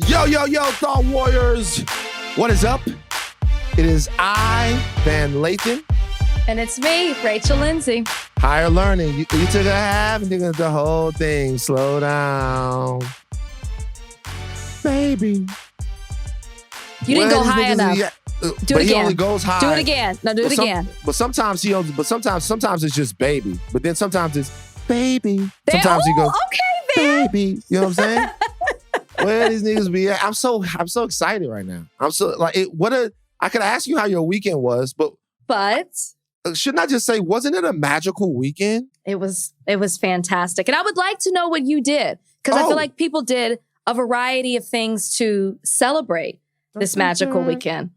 Yo, Thought Warriors. What is up? It is I, Lathan. And it's me, Rachel Lindsay. Higher learning. You took a half and nigga the whole thing. Slow down. Baby. You didn't go high enough. Do it again. He only goes high. Do it again. No, do it again. But sometimes sometimes it's just baby. But then sometimes it's baby. Sometimes he goes, okay, man. Baby. You know what I'm saying? Where these niggas be at? I'm so excited right now. I'm so like I could ask you how your weekend was, but shouldn't I just say, wasn't it a magical weekend? It was fantastic. And I would like to know what you did. Because I feel like people did a variety of things to celebrate this magical weekend.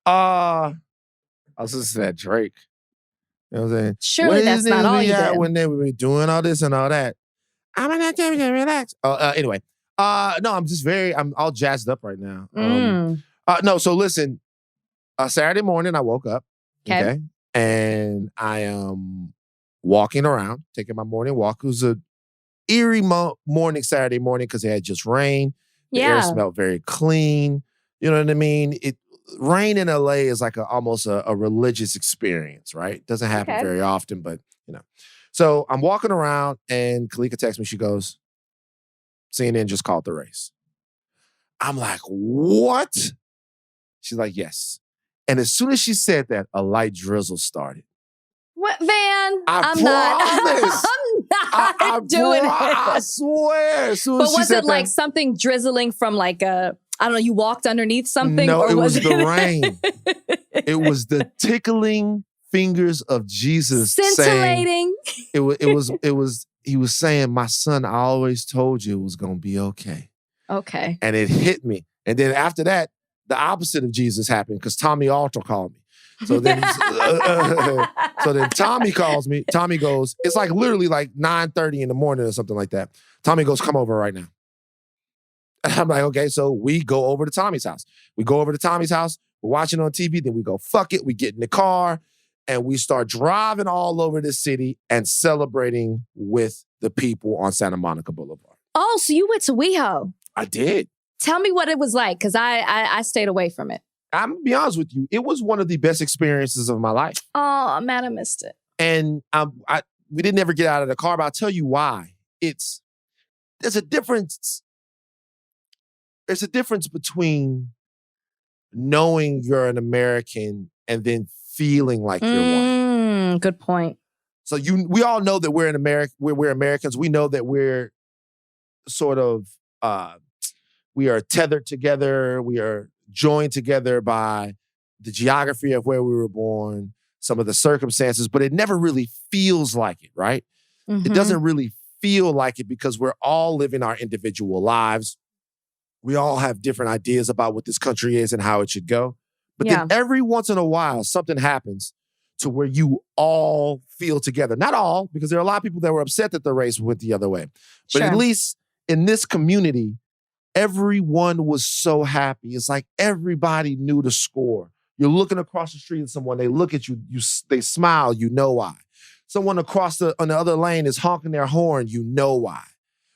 I was just that Drake. You know what I'm saying? Surely that's not all you did. When they were doing all this and all that. I'm not telling you to relax. Anyway. No, I'm all jazzed up right now. No, so listen, Saturday morning I woke up, okay, and I am walking around, taking my morning walk. It was an eerie morning, Saturday morning, because it had just rained. The air smelled very clean. You know what I mean? Rain in LA is like almost a religious experience, right? It doesn't happen very often, but you know. So I'm walking around and Kalika texts me, she goes, CNN just called the race. I'm like, what? She's like, yes. And as soon as she said that, a light drizzle started. What, Van? I'm not doing it. I swear. As soon as but was it like something drizzling from like I don't know, you walked underneath something? No, or it was the rain. It was the tickling fingers of Jesus. Scintillating. He was saying, my son, I always told you it was going to be okay. Okay. And it hit me. And then after that, the opposite of Jesus happened because Tommy Alter called me. So then, Tommy calls me. Tommy goes, it's like literally like 9:30 in the morning or something like that. Tommy goes, come over right now. And I'm like, okay. So we go over to Tommy's house. We go over to Tommy's house. We're watching on TV. Then we go, fuck it. We get in the car. And we start driving all over the city and celebrating with the people on Santa Monica Boulevard. Oh, so you went to WeHo. I did. Tell me what it was like, because I stayed away from it. I'm going to be honest with you. It was one of the best experiences of my life. Oh, man, I missed it. And we didn't ever get out of the car, but I'll tell you why. There's a difference. There's a difference between knowing you're an American and then feeling like you're one. Good point. So we all know that we're in America. We're Americans. We know that we're sort of we are tethered together. We are joined together by the geography of where we were born, some of the circumstances, but it never really feels like it, right? Mm-hmm. It doesn't really feel like it because we're all living our individual lives. We all have different ideas about what this country is and how it should go. But then every once in a while, something happens to where you all feel together. Not all, because there are a lot of people that were upset that the race went the other way. But at least in this community, everyone was so happy. It's like everybody knew the score. You're looking across the street at someone, they look at you, they smile, you know why. Someone across on the other lane is honking their horn, you know why.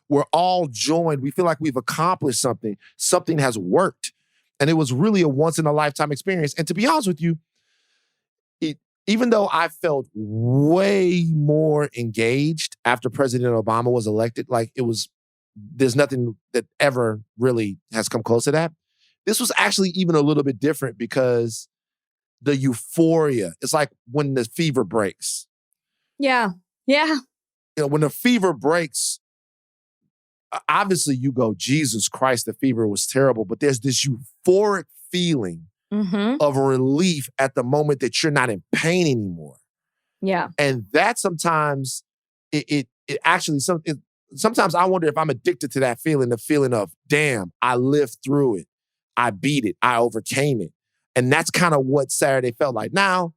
We're all joined. We feel like we've accomplished something. Something has worked. And it was really a once-in-a-lifetime experience. And to be honest with you, even though I felt way more engaged after President Obama was elected, there's nothing that ever really has come close to that. This was actually even a little bit different because the euphoria, it's like when the fever breaks. Yeah. Yeah. You know, when the fever breaks, obviously you go, Jesus Christ, the fever was terrible, but there's this euphoric feeling of relief at the moment that you're not in pain anymore. Yeah. And that sometimes, sometimes I wonder if I'm addicted to that feeling, the feeling of, damn, I lived through it. I beat it. I overcame it. And that's kind of what Saturday felt like. Now,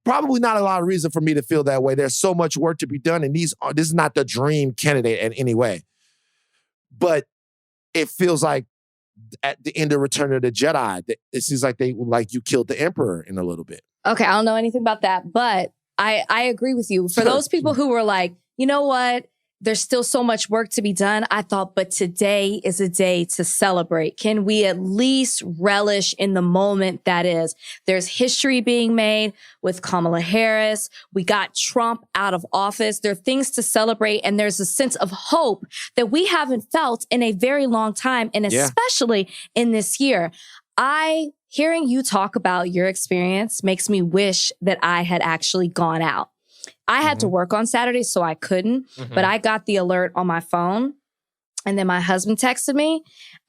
probably not a lot of reason for me to feel that way. There's so much work to be done, and this is not the dream candidate in any way. But it feels like at the end of Return of the Jedi, it seems like you killed the Emperor in a little bit. Okay, I don't know anything about that, but I agree with you. For those people who were like, you know what? there's still so much work to be done. I thought, but today is a day to celebrate. Can we at least relish in the moment that is? There's history being made with Kamala Harris. We got Trump out of office. There are things to celebrate. And there's a sense of hope that we haven't felt in a very long time. And especially in this year. Hearing you talk about your experience makes me wish that I had actually gone out. I had to work on Saturday, so I couldn't, but I got the alert on my phone. And then my husband texted me.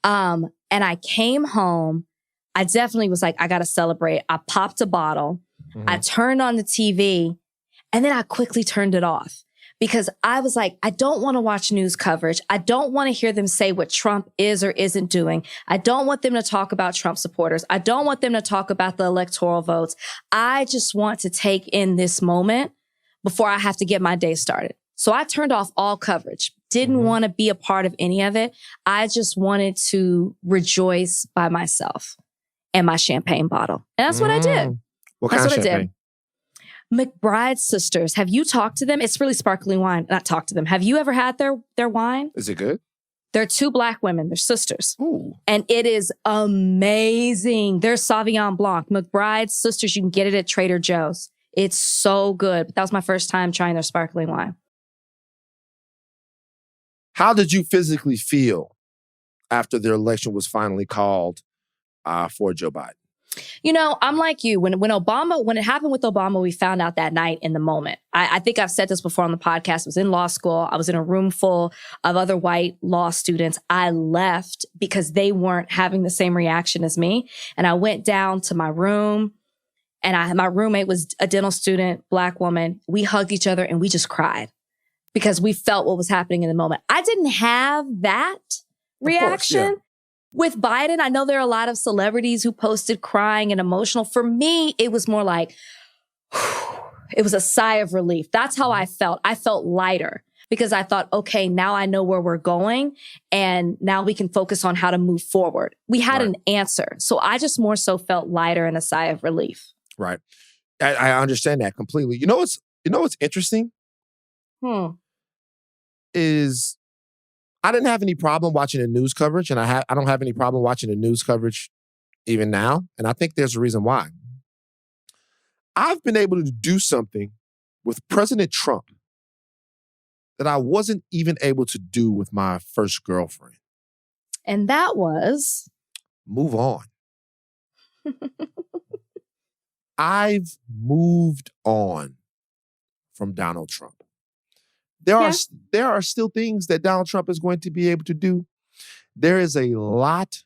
And I came home. I definitely was like, I got to celebrate. I popped a bottle. I turned on the TV, and then I quickly turned it off because I was like, I don't want to watch news coverage. I don't want to hear them say what Trump is or isn't doing. I don't want them to talk about Trump supporters. I don't want them to talk about the electoral votes. I just want to take in this moment before I have to get my day started. So I turned off all coverage. Didn't want to be a part of any of it. I just wanted to rejoice by myself and my champagne bottle. And that's what I did. What kind of champagne? McBride's sisters. Have you talked to them? It's really sparkling wine. Not talked to them. Have you ever had their wine? Is it good? They're two Black women. They're sisters. Ooh. And it is amazing. They're Sauvignon Blanc. McBride's sisters. You can get it at Trader Joe's. It's so good. But that was my first time trying their sparkling wine. How did you physically feel after the election was finally called for Joe Biden? You know, I'm like you. When it happened with Obama, we found out that night in the moment. I think I've said this before on the podcast. I was in law school. I was in a room full of other white law students. I left because they weren't having the same reaction as me. And I went down to my room. And my roommate was a dental student, Black woman. We hugged each other and we just cried because we felt what was happening in the moment. I didn't have that reaction with Biden. I know there are a lot of celebrities who posted crying and emotional. For me, it was more like, it was a sigh of relief. That's how I felt. I felt lighter because I thought, okay, now I know where we're going and now we can focus on how to move forward. We had an answer. So I just more so felt lighter and a sigh of relief. Right. I understand that completely. You know what's interesting? Is I didn't have any problem watching the news coverage, and I don't have any problem watching the news coverage even now. And I think there's a reason why. I've been able to do something with President Trump that I wasn't even able to do with my first girlfriend. And that was? Move on. I've moved on from Donald Trump. There are still things that Donald Trump is going to be able to do. There is a lot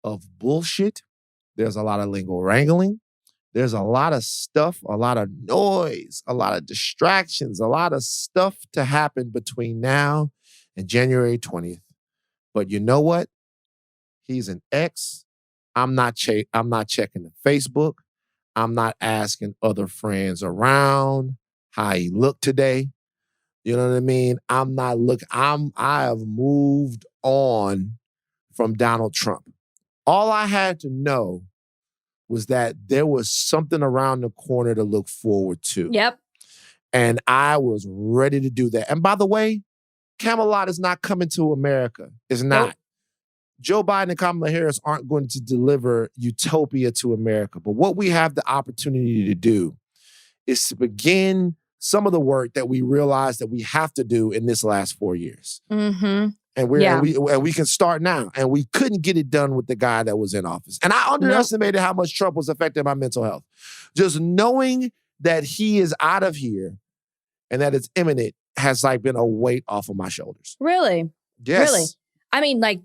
of bullshit. There's a lot of lingo wrangling. There's a lot of stuff, a lot of noise, a lot of distractions, a lot of stuff to happen between now and January 20th. But you know what? He's an ex. I'm not checking the Facebook. I'm not asking other friends around how he looked today. You know what I mean? I'm not looking. I have moved on from Donald Trump. All I had to know was that there was something around the corner to look forward to. Yep. And I was ready to do that. And by the way, Kamala is not coming to America. It's not. Nope. Joe Biden and Kamala Harris aren't going to deliver utopia to America. But what we have the opportunity to do is to begin some of the work that we realized that we have to do in this last 4 years. Mm-hmm. And we can start now. And we couldn't get it done with the guy that was in office. And I underestimated how much Trump was affecting my mental health. Just knowing that he is out of here and that it's imminent has like been a weight off of my shoulders. Really? Yes. Really? I mean, like,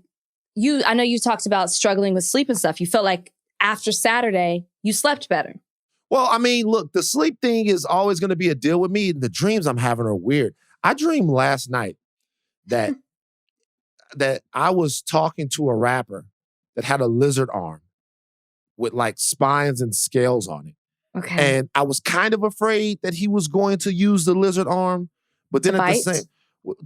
I know you talked about struggling with sleep and stuff. You felt like after Saturday, you slept better. Well, I mean, look, the sleep thing is always going to be a deal with me. The dreams I'm having are weird. I dreamed last night that I was talking to a rapper that had a lizard arm with like spines and scales on it. Okay. And I was kind of afraid that he was going to use the lizard arm, but then at the same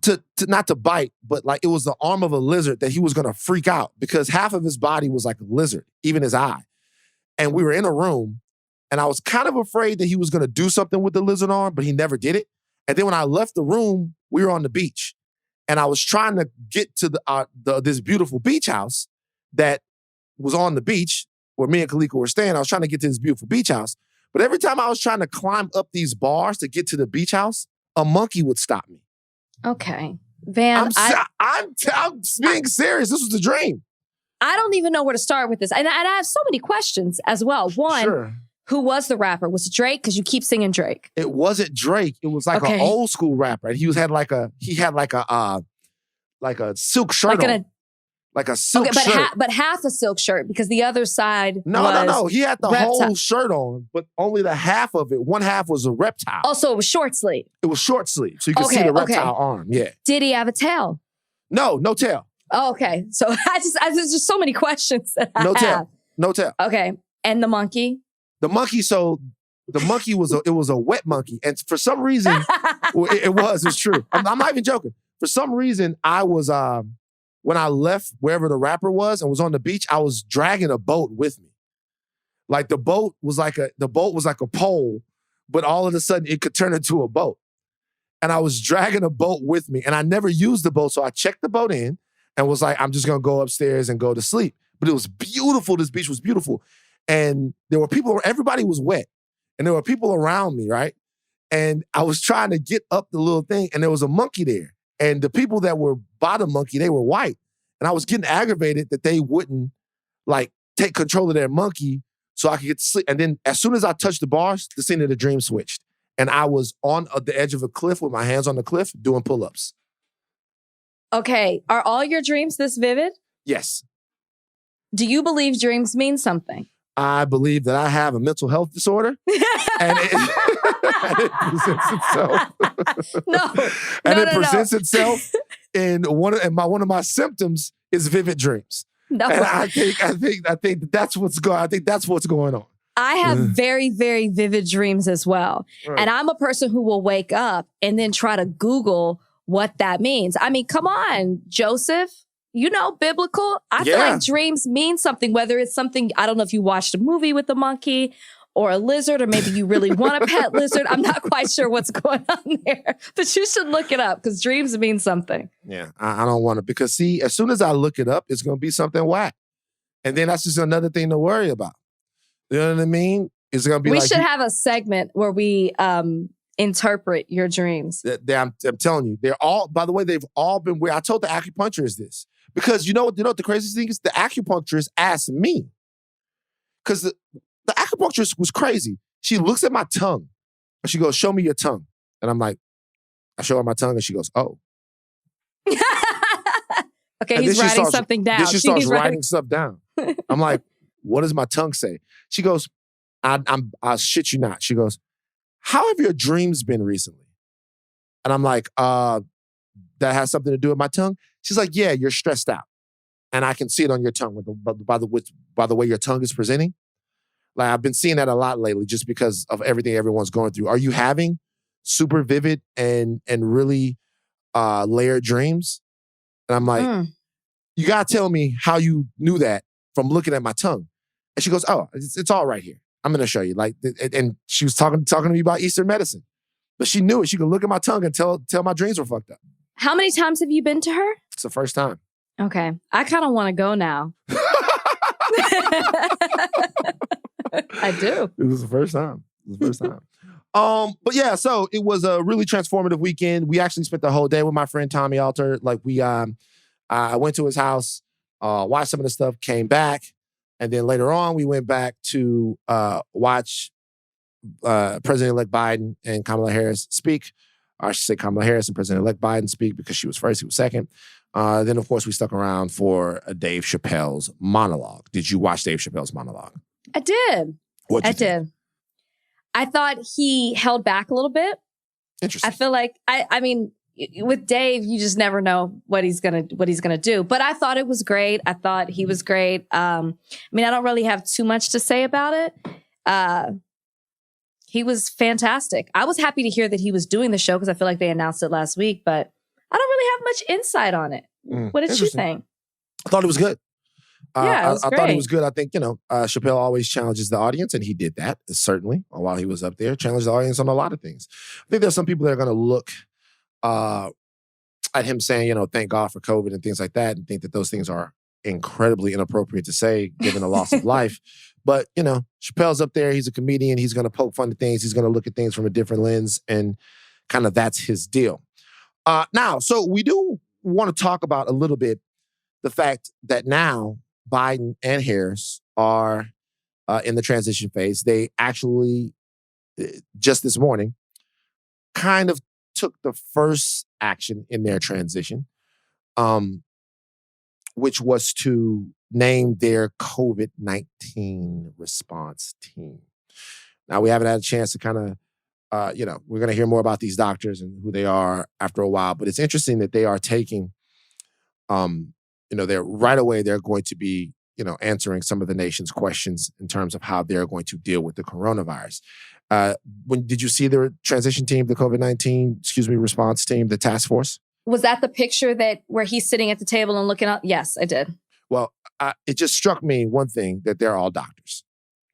to not to bite, but like it was the arm of a lizard that he was going to freak out because half of his body was like a lizard, even his eye. And we were in a room and I was kind of afraid that he was going to do something with the lizard arm, but he never did it. And then when I left the room, we were on the beach. And I was trying to get to this beautiful beach house that was on the beach where me and Kalika were staying. I was trying to get to this beautiful beach house. But every time I was trying to climb up these bars to get to the beach house, a monkey would stop me. Okay. Van, I'm being serious. This was a dream. I don't even know where to start with this. And I have so many questions as well. One, Sure. Who was the rapper? Was it Drake? Because you keep singing Drake. It wasn't Drake. It was like an old school rapper. And he had like a silk shirt on. Like a silk shirt. But half a silk shirt because the other side No. He had the whole shirt on, but only the half of it. One half was a reptile. Oh, so it was short sleeve. It was short sleeve. So you could see the reptile arm. Yeah. Did he have a tail? No tail. Oh, okay. So there's just so many questions that I have. No tail. Okay. And the monkey? The monkey was a wet monkey. And for some reason, it's true. I'm not even joking. For some reason, I was, when I left wherever the rapper was and was on the beach, I was dragging a boat with me. Like the boat was like a pole, but all of a sudden it could turn into a boat. And I was dragging a boat with me and I never used the boat. So I checked the boat in and was like, I'm just going to go upstairs and go to sleep. But it was beautiful. This beach was beautiful. And there were people, everybody was wet. And there were people around me, right? And I was trying to get up the little thing and there was a monkey there. And the people that were by the monkey, they were white. And I was getting aggravated that they wouldn't like take control of their monkey so I could get to sleep. And then as soon as I touched the bars, the scene of the dream switched. And I was on the edge of a cliff with my hands on the cliff doing pull-ups. Okay. Are all your dreams this vivid? Yes. Do you believe dreams mean something? I believe that I have a mental health disorder. And it presents itself. It presents itself in one of my symptoms is vivid dreams. No. And I think that's what's going. I think that's what's going on. I have very, very vivid dreams as well. Right. And I'm a person who will wake up and then try to Google what that means. I mean, come on, Joseph. You know, biblical. I feel like dreams mean something, whether it's something, I don't know if you watched a movie with a monkey or a lizard, or maybe you really want a pet lizard. I'm not quite sure what's going on there, but you should look it up because dreams mean something. Yeah, I don't want to, because see, as soon as I look it up, it's going to be something whack. And then that's just another thing to worry about. You know what I mean? It's going to be we should have a segment where we interpret your dreams. I'm telling you, they're all, by the way, they've all been weird. I told the acupuncturist this. Because you know what the craziest thing is? The acupuncturist asked me. Because the acupuncturist was crazy. She looks at my tongue and she goes, show me your tongue. And I'm like, I show her my tongue and she goes, oh. Okay, and he's writing something down. Then she starts writing stuff down. I'm like, what does my tongue say? She goes, I shit you not. She goes, how have your dreams been recently? And I'm like, that has something to do with my tongue? She's like, yeah, you're stressed out. And I can see it on your tongue by the way your tongue is presenting. Like, I've been seeing that a lot lately just because of everything everyone's going through. Are you having super vivid and really layered dreams? And I'm like, you got to tell me how you knew that from looking at my tongue. And she goes, oh, it's all right here. I'm going to show you. Like, and she was talking to me about Eastern medicine. But she knew it. She could look at my tongue and tell my dreams were fucked up. How many times have you been to her? It's the first time. Okay. I kind of want to go now. I do. It was the first time. But yeah, so it was a really transformative weekend. We actually spent the whole day with my friend Tommy Alter. Like I went to his house, watched some of the stuff, came back. And then later on, we went back to watch President-elect Biden and Kamala Harris speak. Or I should say Kamala Harris and President-elect Biden speak because she was first, he was second. Then, of course, we stuck around for Dave Chappelle's monologue. Did you watch Dave Chappelle's monologue? I did. What'd you think? Did. I thought he held back a little bit. Interesting. I feel like, I mean, with Dave, you just never know what he's gonna do. But I thought it was great. I thought he was great. I mean, I don't really have too much to say about it. He was fantastic. I was happy to hear that he was doing the show because I feel like they announced it last week, but I don't really have much insight on it. What did you think? I thought it was good. Yeah, it was I great. thought it was good. I think, Chappelle always challenges the audience, and he did that, certainly, while he was up there. Challenged the audience on a lot of things. I think there's some people that are going to look at him saying, thank God for COVID and things like that, and think that those things are incredibly inappropriate to say given the loss of life. But, Chappelle's up there. He's a comedian. He's going to poke fun at things. He's going to look at things from a different lens, and kind of that's his deal. Now, so we do want to talk about a little bit the fact that now Biden and Harris are in the transition phase. They actually, just this morning, kind of took the first action in their transition, which was to name their COVID-19 response team. Now, we haven't had a chance to kind of, we're going to hear more about these doctors and who they are after a while, but it's interesting that they are taking, they're right away, they're going to be, answering some of the nation's questions in terms of how they're going to deal with the coronavirus. Did you see the transition team, the COVID-19, response team, the task force? Was that the picture where he's sitting at the table and looking up? Yes, I did. Well, it just struck me one thing, that they're all doctors.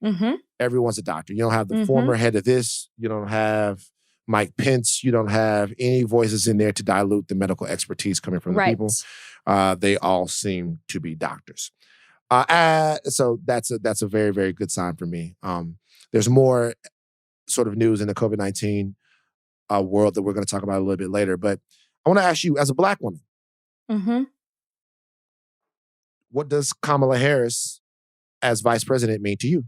Mm-hmm. Everyone's a doctor. You don't have the former head of this. You don't have Mike Pence. You don't have any voices in there to dilute the medical expertise coming from the people. They all seem to be doctors. So that's a very, very good sign for me. There's more sort of news in the COVID-19 world that we're going to talk about a little bit later. But I want to ask you, as a Black woman, what does Kamala Harris as vice president mean to you?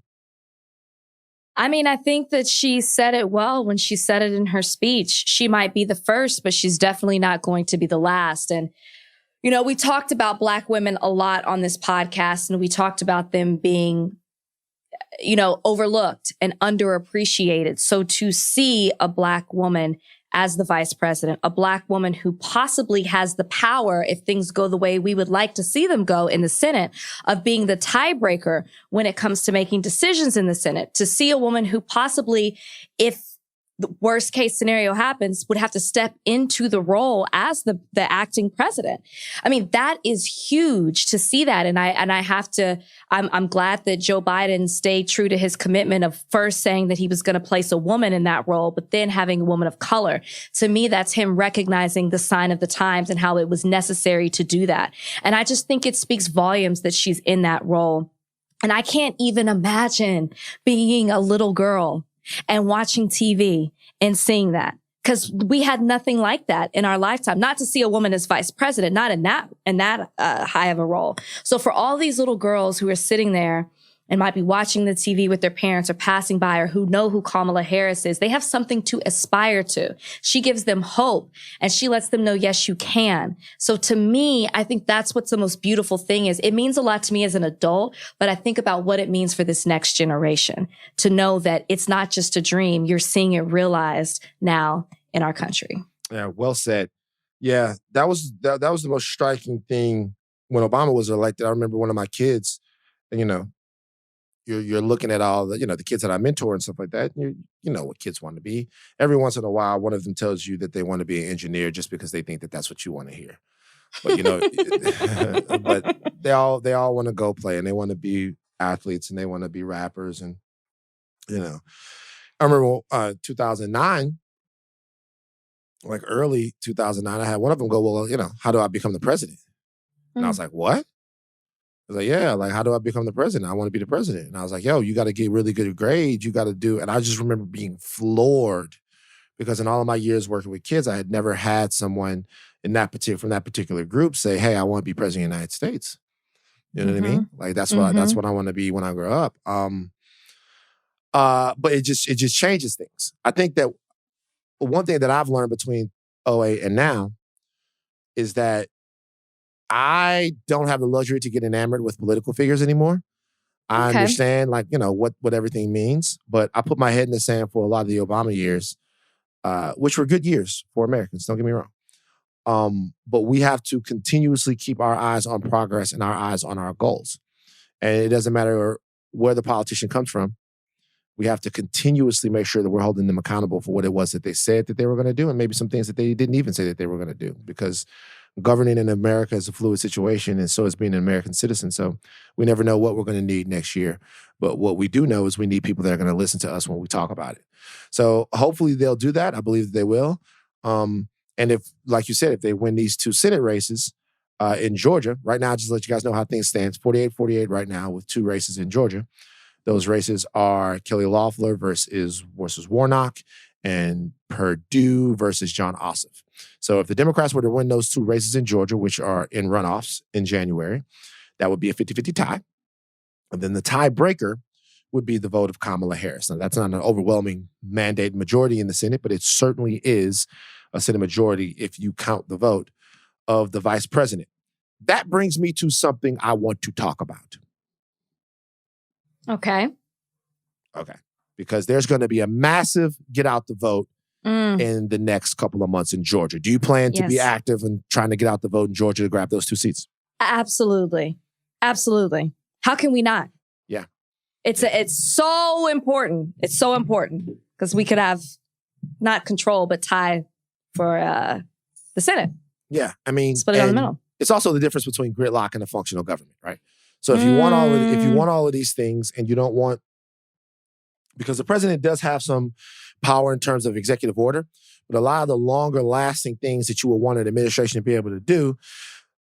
I mean, I think that she said it well when she said it in her speech. She might be the first, but she's definitely not going to be the last. And, we talked about Black women a lot on this podcast, and we talked about them being, overlooked and underappreciated. So to see a Black woman as the vice president, a Black woman who possibly has the power, if things go the way we would like to see them go in the Senate, of being the tiebreaker when it comes to making decisions in the Senate, to see a woman who possibly, if the worst case scenario happens, would have to step into the role as the acting president. I mean, that is huge to see that. And I'm glad that Joe Biden stayed true to his commitment of first saying that he was going to place a woman in that role, but then having a woman of color. To me, that's him recognizing the sign of the times and how it was necessary to do that. And I just think it speaks volumes that she's in that role. And I can't even imagine being a little girl and watching TV and seeing that, because we had nothing like that in our lifetime. Not to see a woman as vice president, not in that high of a role. So for all these little girls who are sitting there and might be watching the TV with their parents or passing by, or who know who Kamala Harris is, they have something to aspire to. She gives them hope, and she lets them know, yes, you can. So to me, I think that's what's the most beautiful thing is. It means a lot to me as an adult, but I think about what it means for this next generation to know that it's not just a dream. You're seeing it realized now in our country. Yeah, well said. Yeah, that was the most striking thing when Obama was elected. I remember one of my kids, you're looking at all the, the kids that I mentor and stuff like that. You know what kids want to be. Every once in a while, one of them tells you that they want to be an engineer just because they think that that's what you want to hear. But, but they all want to go play, and they want to be athletes, and they want to be rappers. And, I remember 2009, like early 2009, I had one of them go, well, how do I become the president? And I was like, what? I was like, yeah, like, how do I become the president? I want to be the president. And I was like, yo, you got to get really good grades. You got to do. And I just remember being floored because in all of my years working with kids, I had never had someone from that particular group say, hey, I want to be president of the United States. You know what I mean? Like, that's what I want to be when I grow up. But it just changes things. I think that one thing that I've learned between 2008 and now is that I don't have the luxury to get enamored with political figures anymore. I understand, what everything means, but I put my head in the sand for a lot of the Obama years, which were good years for Americans, don't get me wrong. But we have to continuously keep our eyes on progress and our eyes on our goals. And it doesn't matter where the politician comes from. We have to continuously make sure that we're holding them accountable for what it was that they said that they were going to do, and maybe some things that they didn't even say that they were going to do, because governing in America is a fluid situation, and so is being an American citizen. So we never know what we're going to need next year. But what we do know is we need people that are going to listen to us when we talk about it. So hopefully they'll do that. I believe that they will. And And if, like you said, if they win these 2 Senate races in Georgia, right now, just to let you guys know how things stand, 48-48 right now with 2 races in Georgia. Those races are Kelly Loeffler versus Warnock and Perdue versus John Ossoff. So if the Democrats were to win those 2 races in Georgia, which are in runoffs in January, that would be a 50-50 tie. And then the tiebreaker would be the vote of Kamala Harris. Now, that's not an overwhelming mandate majority in the Senate, but it certainly is a Senate majority if you count the vote of the vice president. That brings me to something I want to talk about. Okay. Because there's going to be a massive get out the vote in the next couple of months in Georgia. Do you plan to be active in trying to get out the vote in Georgia to grab those 2 seats? Absolutely. Absolutely. How can we not? Yeah. It's so important. It's so important because we could have not control, but tie for the Senate. Yeah. I mean, split it down the middle. It's also the difference between gridlock and a functional government, right? So if you want all of these things and you don't want, because the president does have some power in terms of executive order, but a lot of the longer lasting things that you will want an administration to be able to do,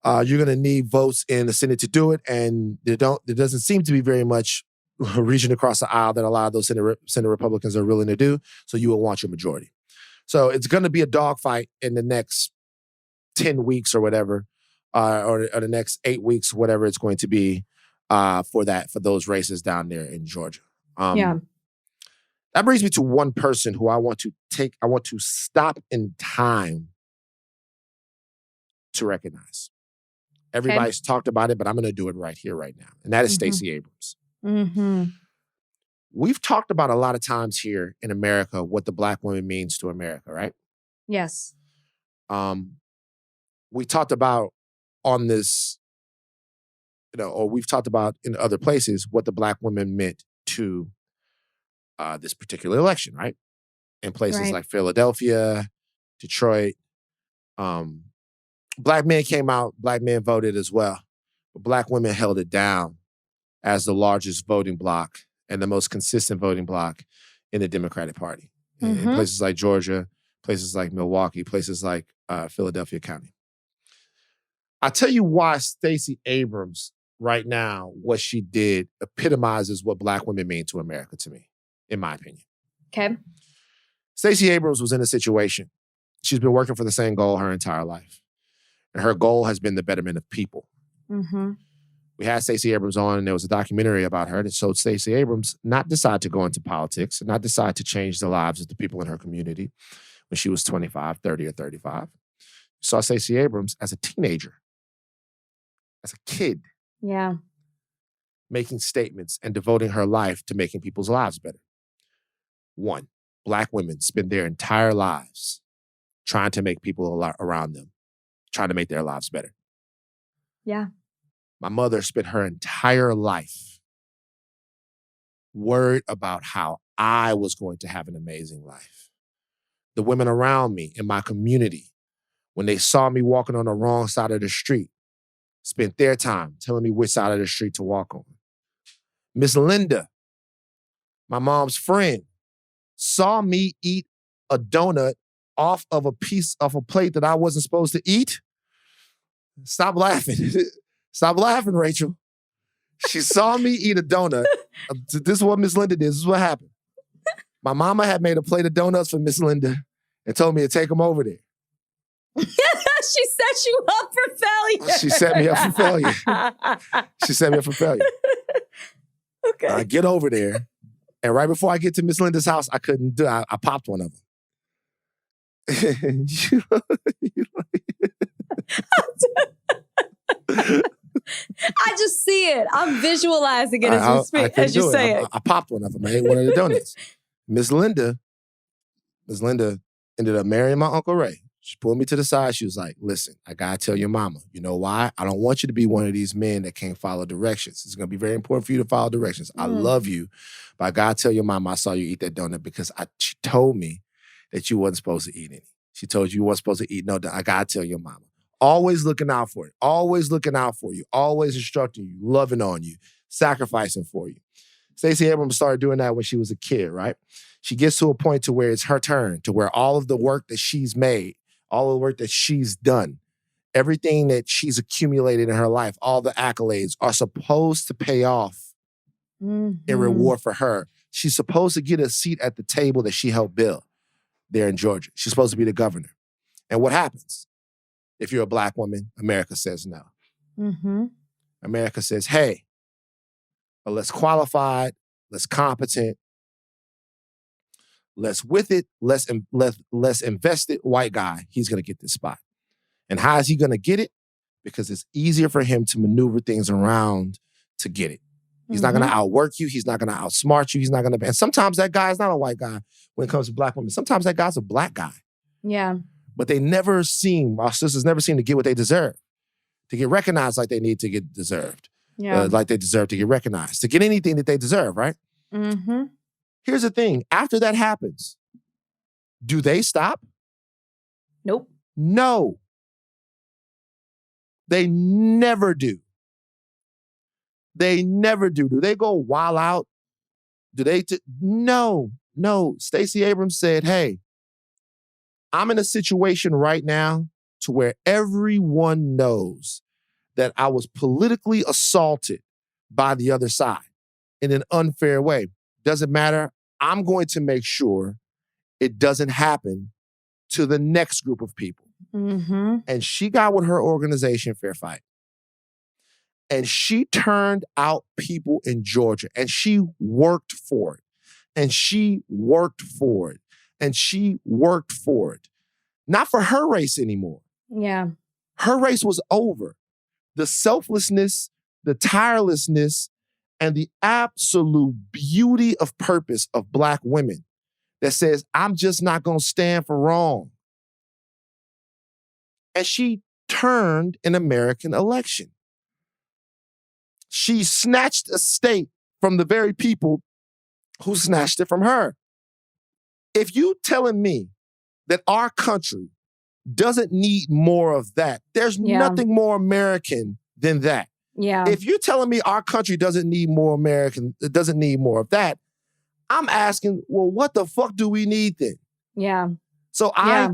you're going to need votes in the Senate to do it. And there doesn't seem to be very much region across the aisle that a lot of those Senate Republicans are willing to do. So you will want your majority. So it's going to be a dogfight in the next 10 weeks or whatever, or the next 8 weeks, whatever it's going to be for those races down there in Georgia. That brings me to one person who I want to stop in time to recognize. Everybody's talked about it, but I'm going to do it right here, right now. And that is Stacey Abrams. We've talked about a lot of times here in America what the Black woman means to America, right? Yes. We talked about on this, or we've talked about in other places what the Black woman meant to this particular election, right? In places like Philadelphia, Detroit. Black men came out, Black men voted as well. But Black women held it down as the largest voting bloc and the most consistent voting bloc in the Democratic Party. In places like Georgia, places like Milwaukee, places like Philadelphia County. I'll tell you why Stacey Abrams right now, what she did epitomizes what Black women mean to America to me, in my opinion. Okay. Stacey Abrams was in a situation. She's been working for the same goal her entire life. And her goal has been the betterment of people. We had Stacey Abrams on, and there was a documentary about her that showed Stacey Abrams not decide to go into politics, and not decide to change the lives of the people in her community when she was 25, 30, or 35. You saw Stacey Abrams as a teenager, as a kid. Yeah. Making statements and devoting her life to making people's lives better. One, Black women spend their entire lives trying to make people around them, trying to make their lives better. Yeah. My mother spent her entire life worried about how I was going to have an amazing life. The women around me in my community, when they saw me walking on the wrong side of the street, spent their time telling me which side of the street to walk on. Miss Linda, my mom's friend, saw me eat a donut off of a piece of a plate that I wasn't supposed to eat. Stop laughing. Stop laughing, Rachel. She saw me eat a donut. This is what Miss Linda did. This is what happened. My mama had made a plate of donuts for Miss Linda and told me to take them over there. She set you up for failure. She set me up for failure. She set me up for failure. Okay. I get over there, and right before I get to Miss Linda's house, I couldn't do it. I popped one of them. I just see it. I'm visualizing it as you speak, as you say it. I popped one of them. I ate one of the donuts. Miss Linda ended up marrying my Uncle Ray. She pulled me to the side. She was like, listen, I got to tell your mama, you know why? I don't want you to be one of these men that can't follow directions. It's going to be very important for you to follow directions. I love you, but I got to tell your mama I saw you eat that donut because she told me that you wasn't supposed to eat any. She told you weren't supposed to eat no donut. I got to tell your mama. Always looking out for it. Always looking out for you. Always instructing you, loving on you, sacrificing for you. Stacey Abrams started doing that when she was a kid, right? She gets to a point to where it's her turn, to where all of the work that she's made, all the work that she's done, everything that she's accumulated in her life, all the accolades are supposed to pay off in reward for her. She's supposed to get a seat at the table that she helped build there in Georgia. She's supposed to be the governor. And what happens? If you're a Black woman, America says no. America says, hey, a less qualified, less competent, less with it, less invested white guy, he's going to get this spot. And how is he going to get it? Because it's easier for him to maneuver things around to get it. He's not going to outwork you. He's not going to outsmart you. He's not going to... And sometimes that guy is not a white guy when it comes to Black women. Sometimes that guy's a Black guy. Yeah. But they never seem, our sisters never seem to get what they deserve, to get recognized like they need to get deserved. Yeah. Like they deserve to get recognized, to get anything that they deserve, right? Here's the thing. After that happens, do they stop? Nope. No. They never do. They never do. Do they go wild out? Do they? No. Stacey Abrams said, hey, I'm in a situation right now to where everyone knows that I was politically assaulted by the other side in an unfair way. Doesn't matter. I'm going to make sure it doesn't happen to the next group of people. And she got with her organization, Fair Fight. And she turned out people in Georgia. And she worked for it. And she worked for it. And she worked for it. Not for her race anymore. Yeah. Her race was over. The selflessness, the tirelessness, and the absolute beauty of purpose of Black women that says, I'm just not going to stand for wrong. And she turned an American election. She snatched a state from the very people who snatched it from her. If you telling me that our country doesn't need more of that, there's nothing more American than that. Yeah. If you're telling me our country doesn't need more American, it doesn't need more of that, I'm asking, well, what the fuck do we need then? Yeah. So I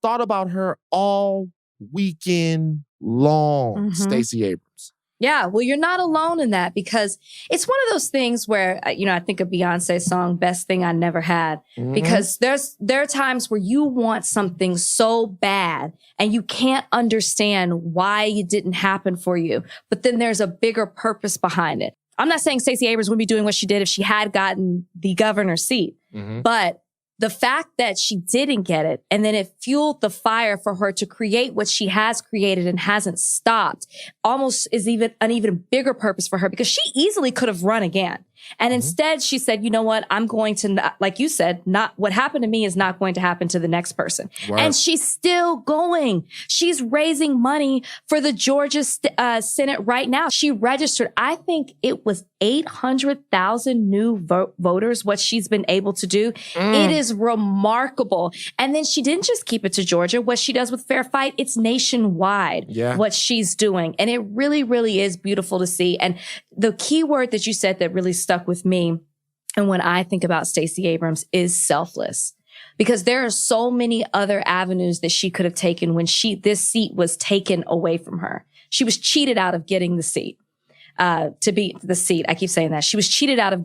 thought about her all weekend long, Stacey Abrams. Yeah, well, you're not alone in that, because it's one of those things where, I think of Beyonce's song, Best Thing I Never Had, because there are times where you want something so bad and you can't understand why it didn't happen for you. But then there's a bigger purpose behind it. I'm not saying Stacey Abrams wouldn't be doing what she did if she had gotten the governor's seat, but the fact that she didn't get it, and then it fueled the fire for her to create what she has created and hasn't stopped, almost is an even bigger purpose for her, because she easily could have run again. And instead she said, you know what, I'm going to, not, like you said, not what happened to me is not going to happen to the next person. Wow. And she's still going. She's raising money for the Georgia Senate right now. She registered, I think it was 800,000 new voters, what she's been able to do. It is remarkable. And then she didn't just keep it to Georgia. What she does with Fair Fight, it's nationwide, what she's doing. And it really, really is beautiful to see. And the key word that you said that really stuck with me, and when I think about Stacey Abrams, is selfless. Because there are so many other avenues that she could have taken when this seat was taken away from her. She was cheated out of getting the seat, to be the seat. I keep saying that. She was cheated out of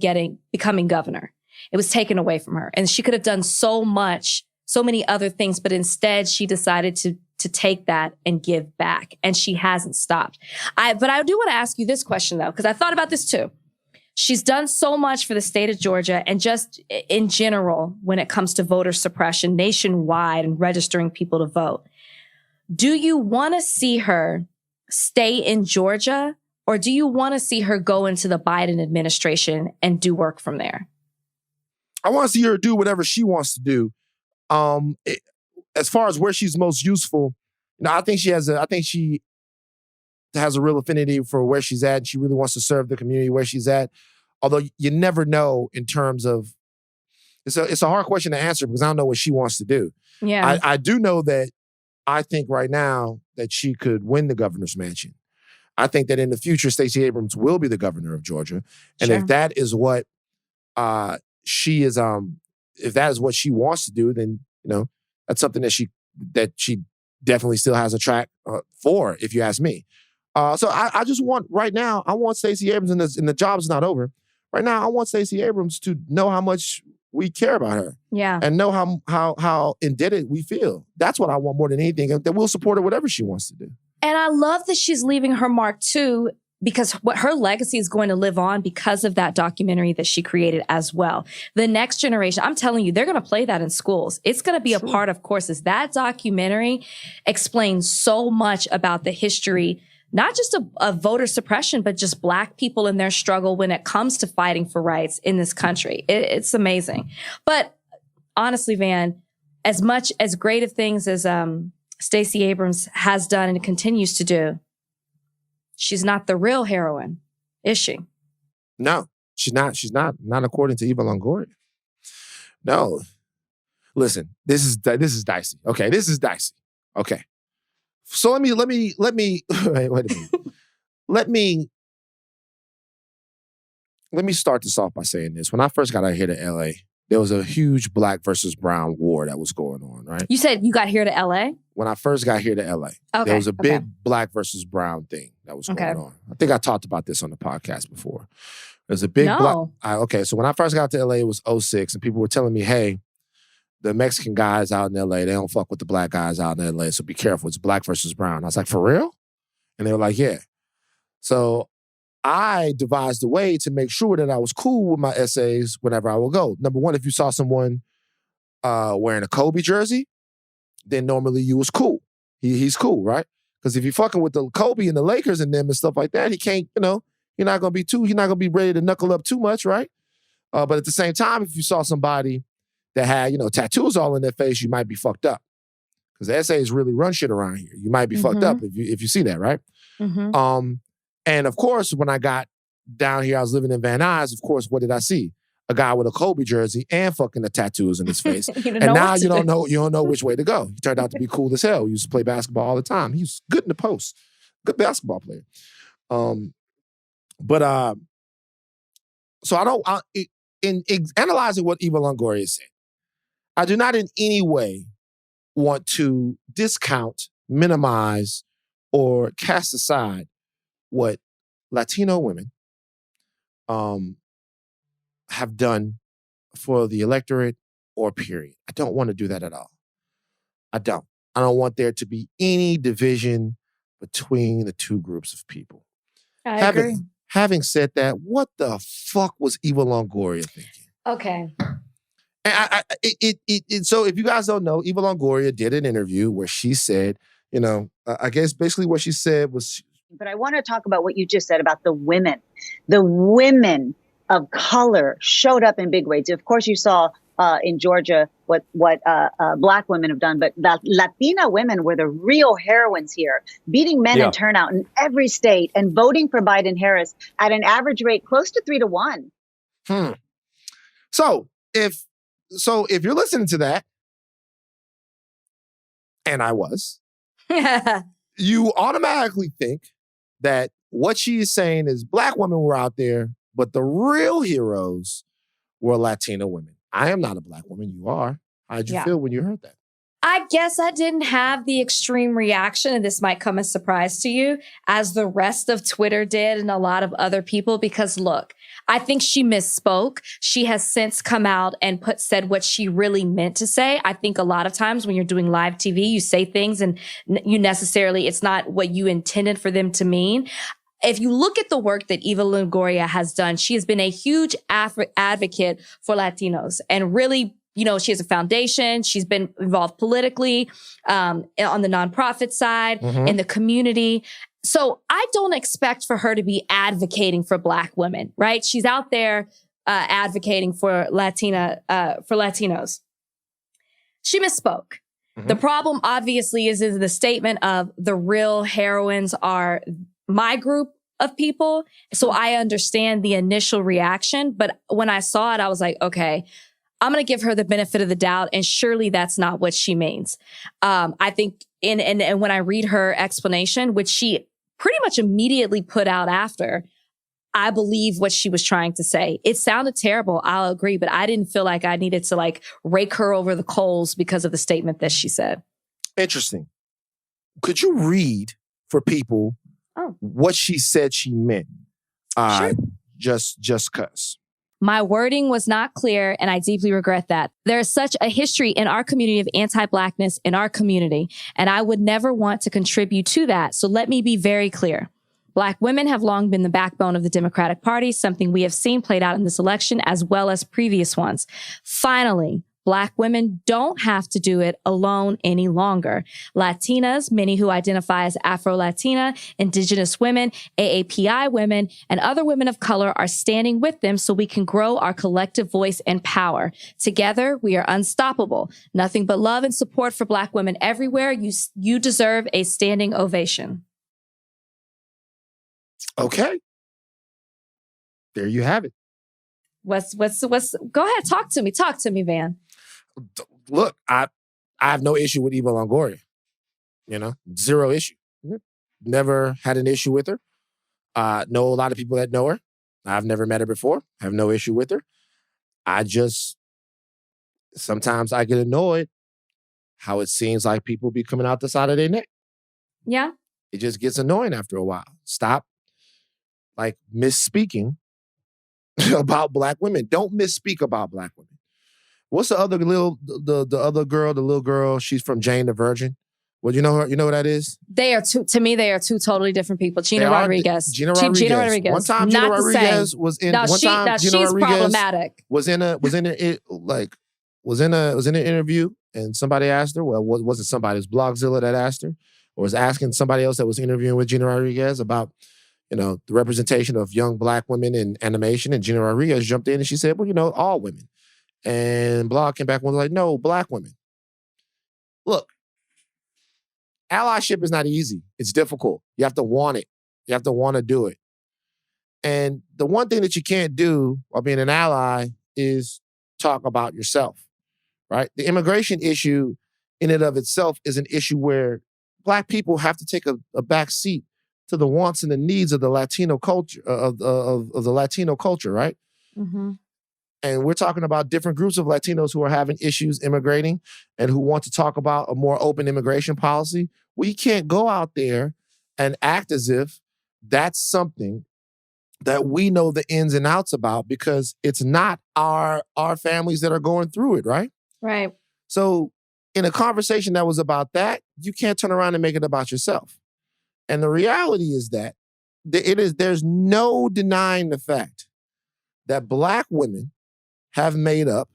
becoming governor. It was taken away from her. And she could have done so much, so many other things, but instead she decided to take that and give back. And she hasn't stopped. But I do want to ask you this question, though, because I thought about this too. She's done so much for the state of Georgia and just in general when it comes to voter suppression nationwide and registering people to vote. Do you want to see her stay in Georgia, or do you want to see her go into the Biden administration and do work from there? I want to see her do whatever she wants to do. As far as where she's most useful, I think she has a real affinity for where she's at. She really wants to serve the community where she's at. Although you never know in terms of, it's a hard question to answer because I don't know what she wants to do. Yeah. I do know that I think right now that she could win the governor's mansion. I think that in the future, Stacey Abrams will be the governor of Georgia. And if that is what she is, if that is what she wants to do, then, that's something that she she definitely still has a track for, if you ask me. So I just want, right now, I want Stacey Abrams, and the job's not over. Right now, I want Stacey Abrams to know how much we care about her. Yeah. And know how indebted we feel. That's what I want more than anything. And that we'll support her whatever she wants to do. And I love that she's leaving her mark too, because what her legacy is going to live on because of that documentary that she created as well. The next generation, I'm telling you, they're going to play that in schools. It's going to be a part of courses. That documentary explains so much about the history, not just of voter suppression, but just Black people and their struggle when it comes to fighting for rights in this country. It's amazing. But honestly, Van, as much as great of things as Stacey Abrams has done and continues to do, she's not the real heroine, is she? No, she's not. She's not. Not according to Eva Longoria. No. Listen, this is dicey. Okay, this is dicey. Okay. So let me wait a minute. Let me start this off by saying this. When I first got out here to LA, there was a huge Black versus Brown war that was going on, right? You said you got here to LA? When I first got here to LA, there was a big Black versus Brown thing that was going on. I think I talked about this on the podcast before. There's a big so when I first got to LA, it was 2006, and people were telling me, hey, the Mexican guys out in LA, they don't fuck with the Black guys out in LA, so be careful. It's Black versus Brown. I was like, for real? And they were like, yeah. So I devised a way to make sure that I was cool with my essays whenever I would go. Number one, if you saw someone wearing a Kobe jersey, then normally you was cool. He's cool, right? Because if you're fucking with the Kobe and the Lakers and them and stuff like that, he can't, you're not gonna be ready to knuckle up too much, right? But at the same time, if you saw somebody that had, tattoos all in their face, you might be fucked up. Because the essays really run shit around here. You might be fucked up if you see that, right? Mm-hmm. And of course, when I got down here, I was living in Van Nuys. Of course, what did I see? A guy with a Kobe jersey and fucking the tattoos in his face. And now you don't know which way to go. He turned out to be cool as hell. He used to play basketball all the time. He was good in the post. Good basketball player. So in analyzing what Eva Longoria said, I do not in any way want to discount, minimize, or cast aside what Latino women have done for the electorate or period. I don't want to do that at all. I don't want there to be any division between the two groups of people. I agree. Having said that, what the fuck was Eva Longoria thinking? Okay. And so if you guys don't know, Eva Longoria did an interview where she said, I guess basically what she said was... But I want to talk about what you just said about the women. The women of color showed up in big ways. Of course, you saw in Georgia what Black women have done, but the Latina women were the real heroines here, beating men in turnout in every state and voting for Biden-Harris at an average rate close to 3-1. So if you're listening to that, and I was, you automatically think that what she is saying is Black women were out there, but the real heroes were Latina women. I am not a Black woman. You are. How did you feel when you heard that? I guess I didn't have the extreme reaction, and this might come as a surprise to you, as the rest of Twitter did and a lot of other people, because look, I think she misspoke. She has since come out and said what she really meant to say. I think a lot of times when you're doing live TV, you say things and it's not what you intended for them to mean. If you look at the work that Eva Longoria has done, she has been a huge advocate for Latinos and really, she has a foundation. She's been involved politically, on the nonprofit side, in the community. So I don't expect for her to be advocating for Black women, right? She's out there advocating for Latinos. She misspoke. The problem obviously is the statement of the real heroines are my group of people. So I understand the initial reaction, but when I saw it, I was like, okay, I'm going to give her the benefit of the doubt. And surely that's not what she means. I think and when I read her explanation, which she pretty much immediately put out after, I believe what she was trying to say. It sounded terrible. I'll agree, but I didn't feel like I needed to rake her over the coals because of the statement that she said. Interesting. Could you read for people what she said she meant? Sure. Just cuz. My wording was not clear, and I deeply regret that. There is such a history in our community of anti-Blackness in our community, and I would never want to contribute to that. So let me be very clear. Black women have long been the backbone of the Democratic Party, something we have seen played out in this election as well as previous ones. Finally, Black women don't have to do it alone any longer. Latinas, many who identify as Afro-Latina, Indigenous women, AAPI women, and other women of color are standing with them so we can grow our collective voice and power. Together, we are unstoppable. Nothing but love and support for Black women everywhere. You deserve a standing ovation. Okay. There you have it. What's, go ahead, talk to me, Van. Look, I have no issue with Eva Longoria. Zero issue. Never had an issue with her. Know a lot of people that know her. I've never met her before. Have no issue with her. Sometimes I get annoyed how it seems like people be coming out the side of their neck. Yeah. It just gets annoying after a while. Stop misspeaking about Black women. Don't misspeak about Black women. What's the other little girl? She's from Jane the Virgin. Well, you know her. You know who that is? They are two totally different people. Gina Rodriguez. Gina Rodriguez. One time, Gina Rodriguez was in. She's problematic. Was in an interview, and somebody asked her. Well, it wasn't somebody. It was Blogzilla that asked her, or was asking somebody else that was interviewing with Gina Rodriguez about, the representation of young Black women in animation. And Gina Rodriguez jumped in and she said, well, all women. And Blog came back and was like, no, Black women. Look, allyship is not easy. It's difficult. You have to want it. You have to want to do it. And the one thing that you can't do while being an ally is talk about yourself, right? The immigration issue in and of itself is an issue where Black people have to take a back seat to the wants and the needs of the Latino culture, of the Latino culture, right? Mm-hmm. And we're talking about different groups of Latinos who are having issues immigrating and who want to talk about a more open immigration policy. We can't go out there and act as if that's something that we know the ins and outs about, because it's not our families that are going through it, right? Right. So in a conversation that was about that, you can't turn around and make it about yourself. And the reality is that there's no denying the fact that Black women have made up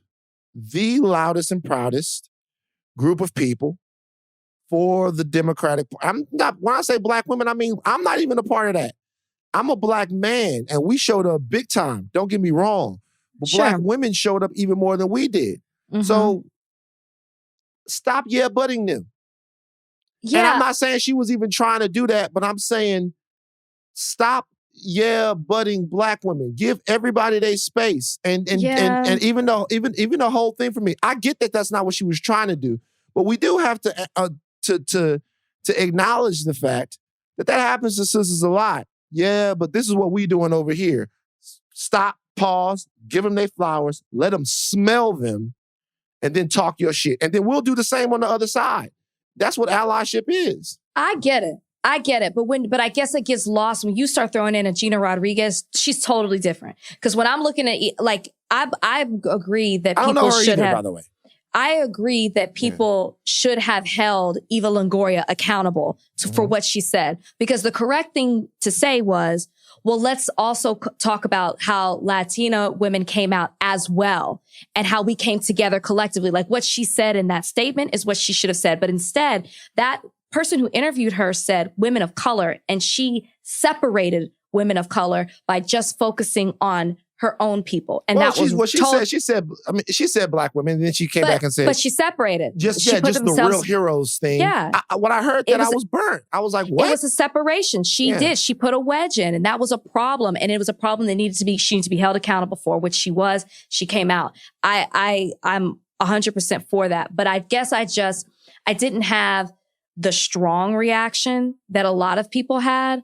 the loudest and proudest group of people for the Democratic Party. When I say Black women, I mean, I'm not even a part of that. I'm a Black man, and we showed up big time. Don't get me wrong. But Sure. Black women showed up even more than we did. Mm-hmm. So stop butting them. Yeah. And I'm not saying she was even trying to do that, but I'm saying stop butting Black women. Give everybody their space. And even the whole thing for me, I get that that's not what she was trying to do, but we do have to acknowledge the fact that happens to sisters a lot. Yeah, but this is what we doing over here. Stop, pause, give them their flowers, let them smell them, and then talk your shit. And then we'll do the same on the other side. That's what allyship is. I get it. But I guess it gets lost when you start throwing in a Gina Rodriguez. She's totally different. Because when I'm looking at, I agree that people should have. By the way, I agree that people should have held Eva Longoria accountable for what she said. Because the correct thing to say was, well, let's also talk about how Latina women came out as well and how we came together collectively. Like what she said in that statement is what she should have said. But instead, that person who interviewed her said women of color, and she separated women of color by just focusing on her own people. And that was what she said. She said Black women, and then she came back and said, but she separated. Just the real heroes thing. Yeah. When I heard that, I was burnt. I was like, what? It was a separation. She did. She put a wedge in, and that was a problem. And it was a problem that she needed to be held accountable for, which she was. She came out. I'm 100% for that. But I guess I didn't have the strong reaction that a lot of people had.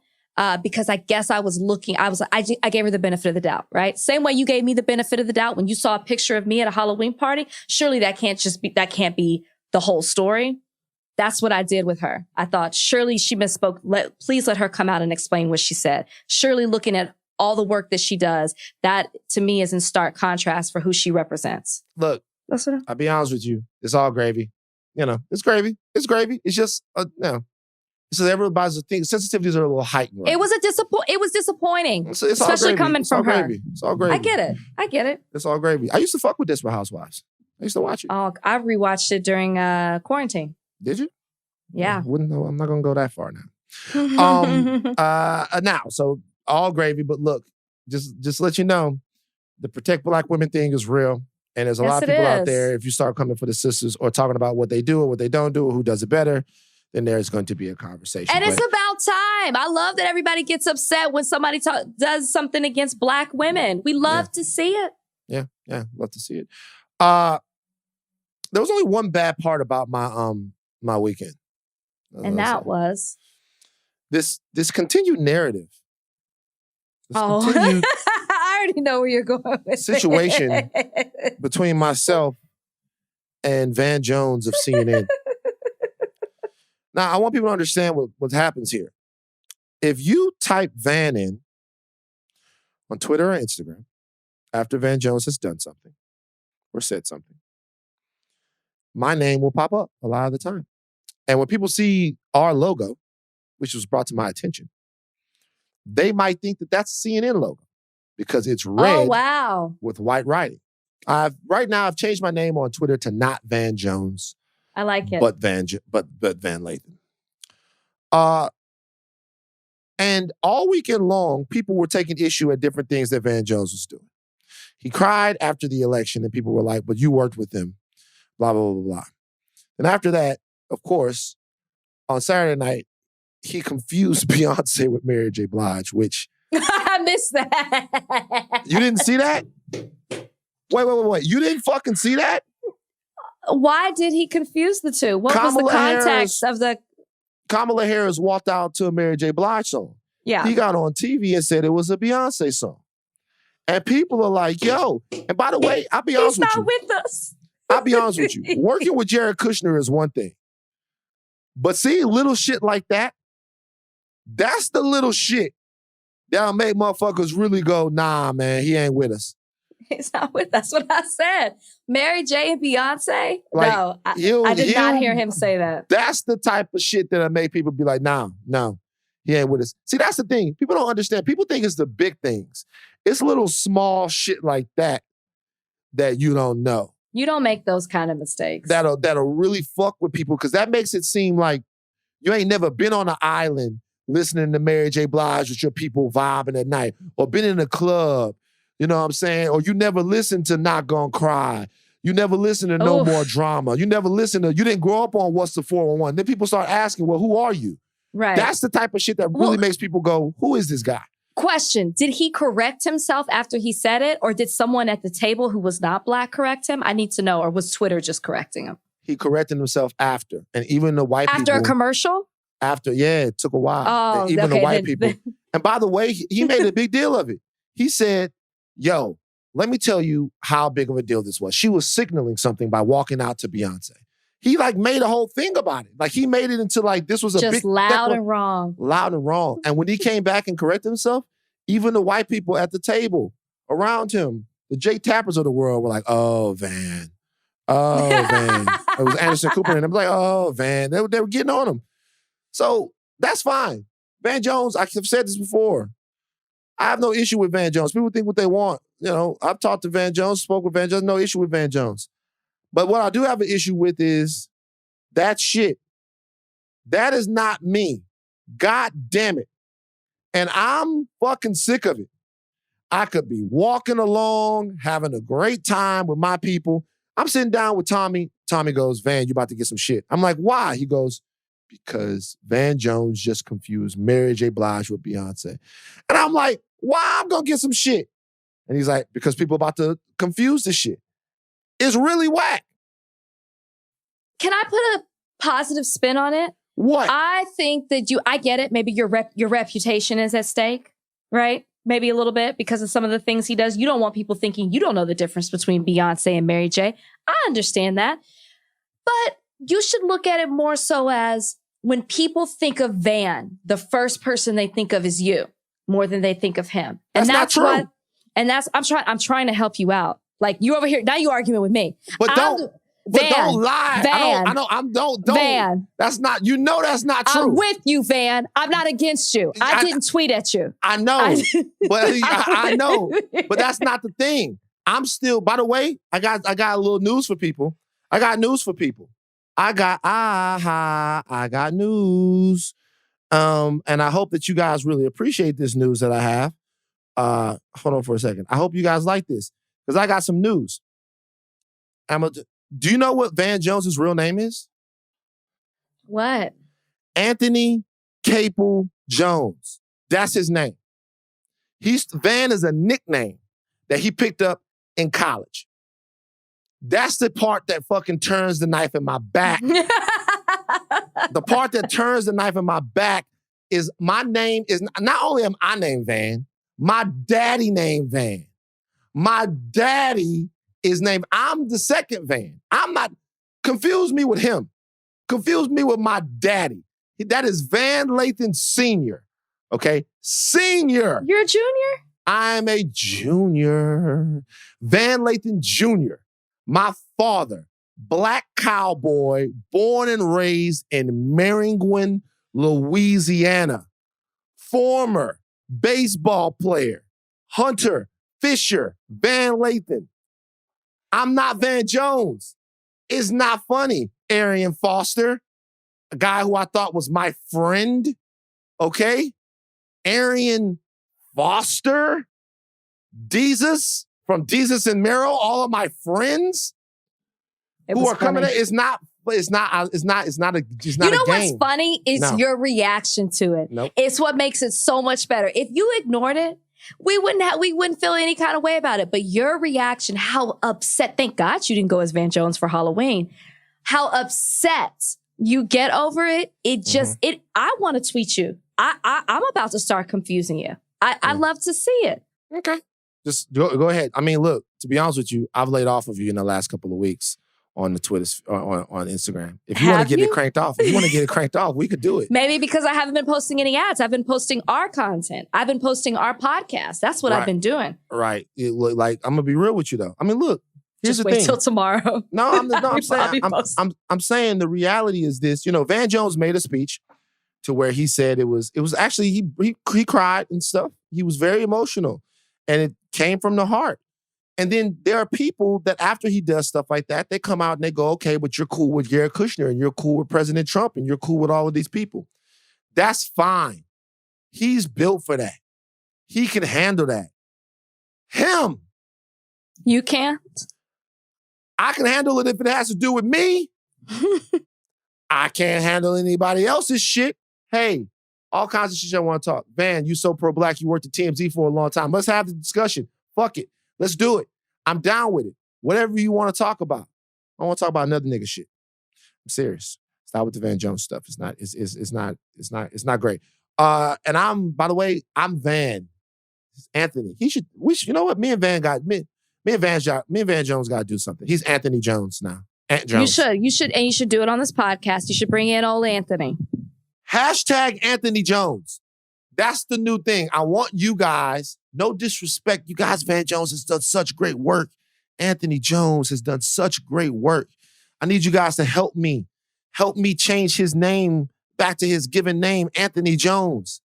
Because I guess I gave her the benefit of the doubt, right? Same way you gave me the benefit of the doubt when you saw a picture of me at a Halloween party. Surely that can't be the whole story. That's what I did with her. I thought, surely she misspoke. Please let her come out and explain what she said. Surely looking at all the work that she does, that to me is in stark contrast for who she represents. Look, I'll be honest with you. It's all gravy. It's gravy. It's gravy. It's just, it's just everybody's thing. Sensitivities are a little heightened. Right? It was disappointing, it's especially coming from her. It's all gravy. I get it. It's all gravy. I used to fuck with Desperate Housewives. I used to watch it. Oh, I rewatched it during quarantine. Did you? Yeah. Wouldn't know. I'm not gonna go that far now. Now, so all gravy, but look, just let you know, the protect Black women thing is real. And there's a lot of people out there, if you start coming for the sisters or talking about what they do or what they don't do or who does it better, then there's going to be a conversation. And it's about time. I love that everybody gets upset when somebody does something against Black women. We love to see it. Yeah, love to see it. There was only one bad part about my weekend. And that was? This continued narrative. I already know where you're going with situation between myself and Van Jones of CNN. Now, I want people to understand what happens here. If you type Van in on Twitter or Instagram after Van Jones has done something or said something, my name will pop up a lot of the time. And when people see our logo, which was brought to my attention, they might think that that's a CNN logo because it's red with white writing. Right now, I've changed my name on Twitter to not Van Jones. I like it. But Van Lathan. And all weekend long, people were taking issue at different things that Van Jones was doing. He cried after the election and people were like, but you worked with him, blah, blah, blah, blah. And after that, of course, on Saturday night, he confused Beyonce with Mary J. Blige, which... I missed that. You didn't see that? Wait. You didn't fucking see that? Why did he confuse the two? What was the context of the... Kamala Harris walked out to a Mary J. Blige song. Yeah. He got on TV and said it was a Beyonce song. And people are like, yo. And by the way, I'll be honest with you. He's not with us. I'll be honest with you. Working with Jared Kushner is one thing. But seeing little shit like that, that's the little shit that'll make motherfuckers really go, nah, man, he ain't with us. He's not with us. That's what I said. Mary J. and Beyonce? Like, no, I did not hear him say that. That's the type of shit that'll make people be like, no, he ain't with us. See, that's the thing. People don't understand. People think it's the big things. It's little small shit like that you don't know. You don't make those kind of mistakes. That'll really fuck with people because that makes it seem like you ain't never been on an island listening to Mary J. Blige with your people vibing at night or been in a club, you know what I'm saying? Or you never listened to Not Gonna Cry. You never listened to No More Drama. You never listened to, you didn't grow up on What's the 411. Then people start asking, well, who are you? Right. That's the type of shit that really makes people go, who is this guy? Question, did he correct himself after he said it? Or did someone at the table who was not Black correct him? I need to know. Or was Twitter just correcting him? He corrected himself after. And even the white people. After a commercial? After, it took a while. Oh, and even the white people. And by the way, he made a big deal of it. He said, yo, let me tell you how big of a deal this was. She was signaling something by walking out to Beyonce. He made a whole thing about it. He made it into this was a just big... loud and wrong. Loud and wrong. And when he came back and corrected himself, even the white people at the table around him, the Jay Tappers of the world were like, oh, Van. Oh, Van. It was Anderson Cooper and they were like, oh, Van. They were getting on him. So that's fine. Van Jones, I've said this before. I have no issue with Van Jones. People think what they want. You know, I've talked to Van Jones, spoke with Van Jones, no issue with Van Jones. But what I do have an issue with is that shit. That is not me. God damn it. And I'm fucking sick of it. I could be walking along, having a great time with my people. I'm sitting down with Tommy. Tommy goes, Van, you about to get some shit. I'm like, why? He goes, because Van Jones just confused Mary J. Blige with Beyonce. And I'm like, why I'm going to get some shit? And he's like, because people about to confuse this shit. It's really whack. Can I put a positive spin on it? What? I think that I get it. Maybe your reputation is at stake, right? Maybe a little bit because of some of the things he does. You don't want people thinking you don't know the difference between Beyonce and Mary J. I understand that. But you should look at it more so as when people think of Van, the first person they think of is you more than they think of him. And that's not what, true. and that's, I'm trying to help you out. Like you over here, now you arguing with me. But don't lie. Van, don't. Van. That's not, that's not true. I'm with you, Van. I'm not against you. I didn't tweet at you. I know. But I know. But that's not the thing. I'm still, by the way, I got a little news for people. I got news. And I hope that you guys really appreciate this news that I have. Hold on for a second. I hope you guys like this because I got some news. Do you know what Van Jones' real name is? What? Anthony Capel Jones. That's his name. Van is a nickname that he picked up in college. That's the part that fucking turns the knife in my back. The part that turns the knife in my back is my name is, not only am I named Van, my daddy named Van. My daddy is named, I'm the second Van. Confuse me with him. Confuse me with my daddy. That is Van Lathan Sr., okay? Senior. You're a junior? I'm a junior. Van Lathan Jr., my father, Black cowboy, born and raised in Maringouin, Louisiana. Former baseball player, hunter, fisher, Van Lathan. I'm not Van Jones. It's not funny. Arian Foster, a guy who I thought was my friend, okay? Arian Foster, Jesus, from Jesus and Mero, all of my friends who are coming in. It's not a You know what's funny is your reaction to it. Nope. It's what makes it so much better. If you ignored it, we wouldn't feel any kind of way about it. But your reaction, how upset, thank God you didn't go as Van Jones for Halloween. How upset you get over it. It just, I want to tweet you. I'm about to start confusing you. I love to see it. Okay. Just go ahead. I mean, look, to be honest with you, I've laid off of you in the last couple of weeks on the Twitter, on Instagram. If you want to get it cranked off, we could do it. Maybe because I haven't been posting any ads. I've been posting our content. I've been posting our podcast. That's what I've been doing. Right. Like, I'm going to be real with you, though. I mean, look, here's Just the thing. wait till tomorrow. I'm saying the reality is this. You know, Van Jones made a speech to where he said it was actually, he cried and stuff. He was very emotional. And it came from the heart. And then there are people that after he does stuff like that, they come out and they go, okay, but you're cool with Jared Kushner and you're cool with President Trump and you're cool with all of these people. That's fine. He's built for that. He can handle that. Him. You can't? I can handle it if it has to do with me. I can't handle anybody else's shit. Hey, all kinds of shit I want to talk. Van, you so pro-black, you worked at TMZ for a long time. Let's have the discussion. Fuck it. Let's do it. I'm down with it. Whatever you want to talk about. I want to talk about another nigga shit. I'm serious. Stop with the Van Jones stuff. It's not great. And by the way, I'm Van. Anthony. You know what? Me and Van Jones got to do something. He's Anthony Jones now. Ant Jones. You should do it on this podcast. You should bring in old Anthony. Hashtag Anthony Jones. That's the new thing. I want you guys, no disrespect, you guys, Van Jones has done such great work. Anthony Jones has done such great work. I need you guys to help me change his name back to his given name, Anthony Jones.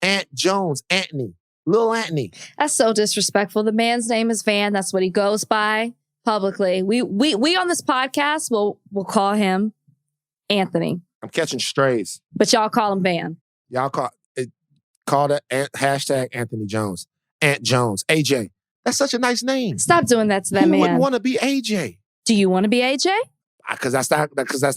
Ant Jones, Anthony, Lil Anthony. That's so disrespectful. The man's name is Van. That's what he goes by publicly. We on this podcast we'll call him Anthony. I'm catching strays. But y'all call him Van. Y'all call that hashtag Anthony Jones. Ant Jones. AJ. That's such a nice name. Stop doing that to that man. Who wouldn't want to be AJ? Do you want to be AJ? Because that's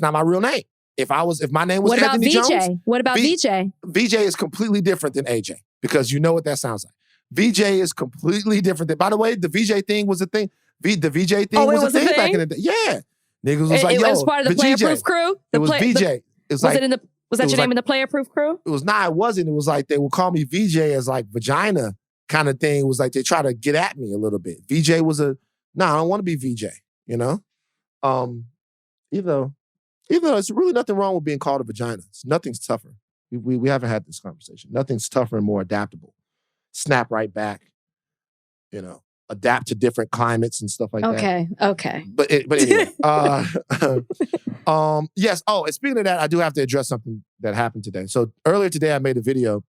not my real name. If my name was Anthony Jones. What about VJ? VJ is completely different than AJ because you know what that sounds like. VJ is completely different. By the way, the VJ thing was a thing. The VJ thing was a thing back in the day. Yeah. Niggas was like, yo, it was part of the Player Proof crew? It was VJ. Was that your name in the Player Proof crew? It wasn't. It was like they would call me VJ as like vagina kind of thing. It was like they try to get at me a little bit. VJ was I don't want to be VJ, you know? Even though Even though there's really nothing wrong with being called a vagina. Nothing's tougher. We haven't had this conversation. Nothing's tougher and more adaptable. Snap right back, adapt to different climates and stuff like that. Okay. But anyway. Yes. Oh, and speaking of that, I do have to address something that happened today. So earlier today, I made a video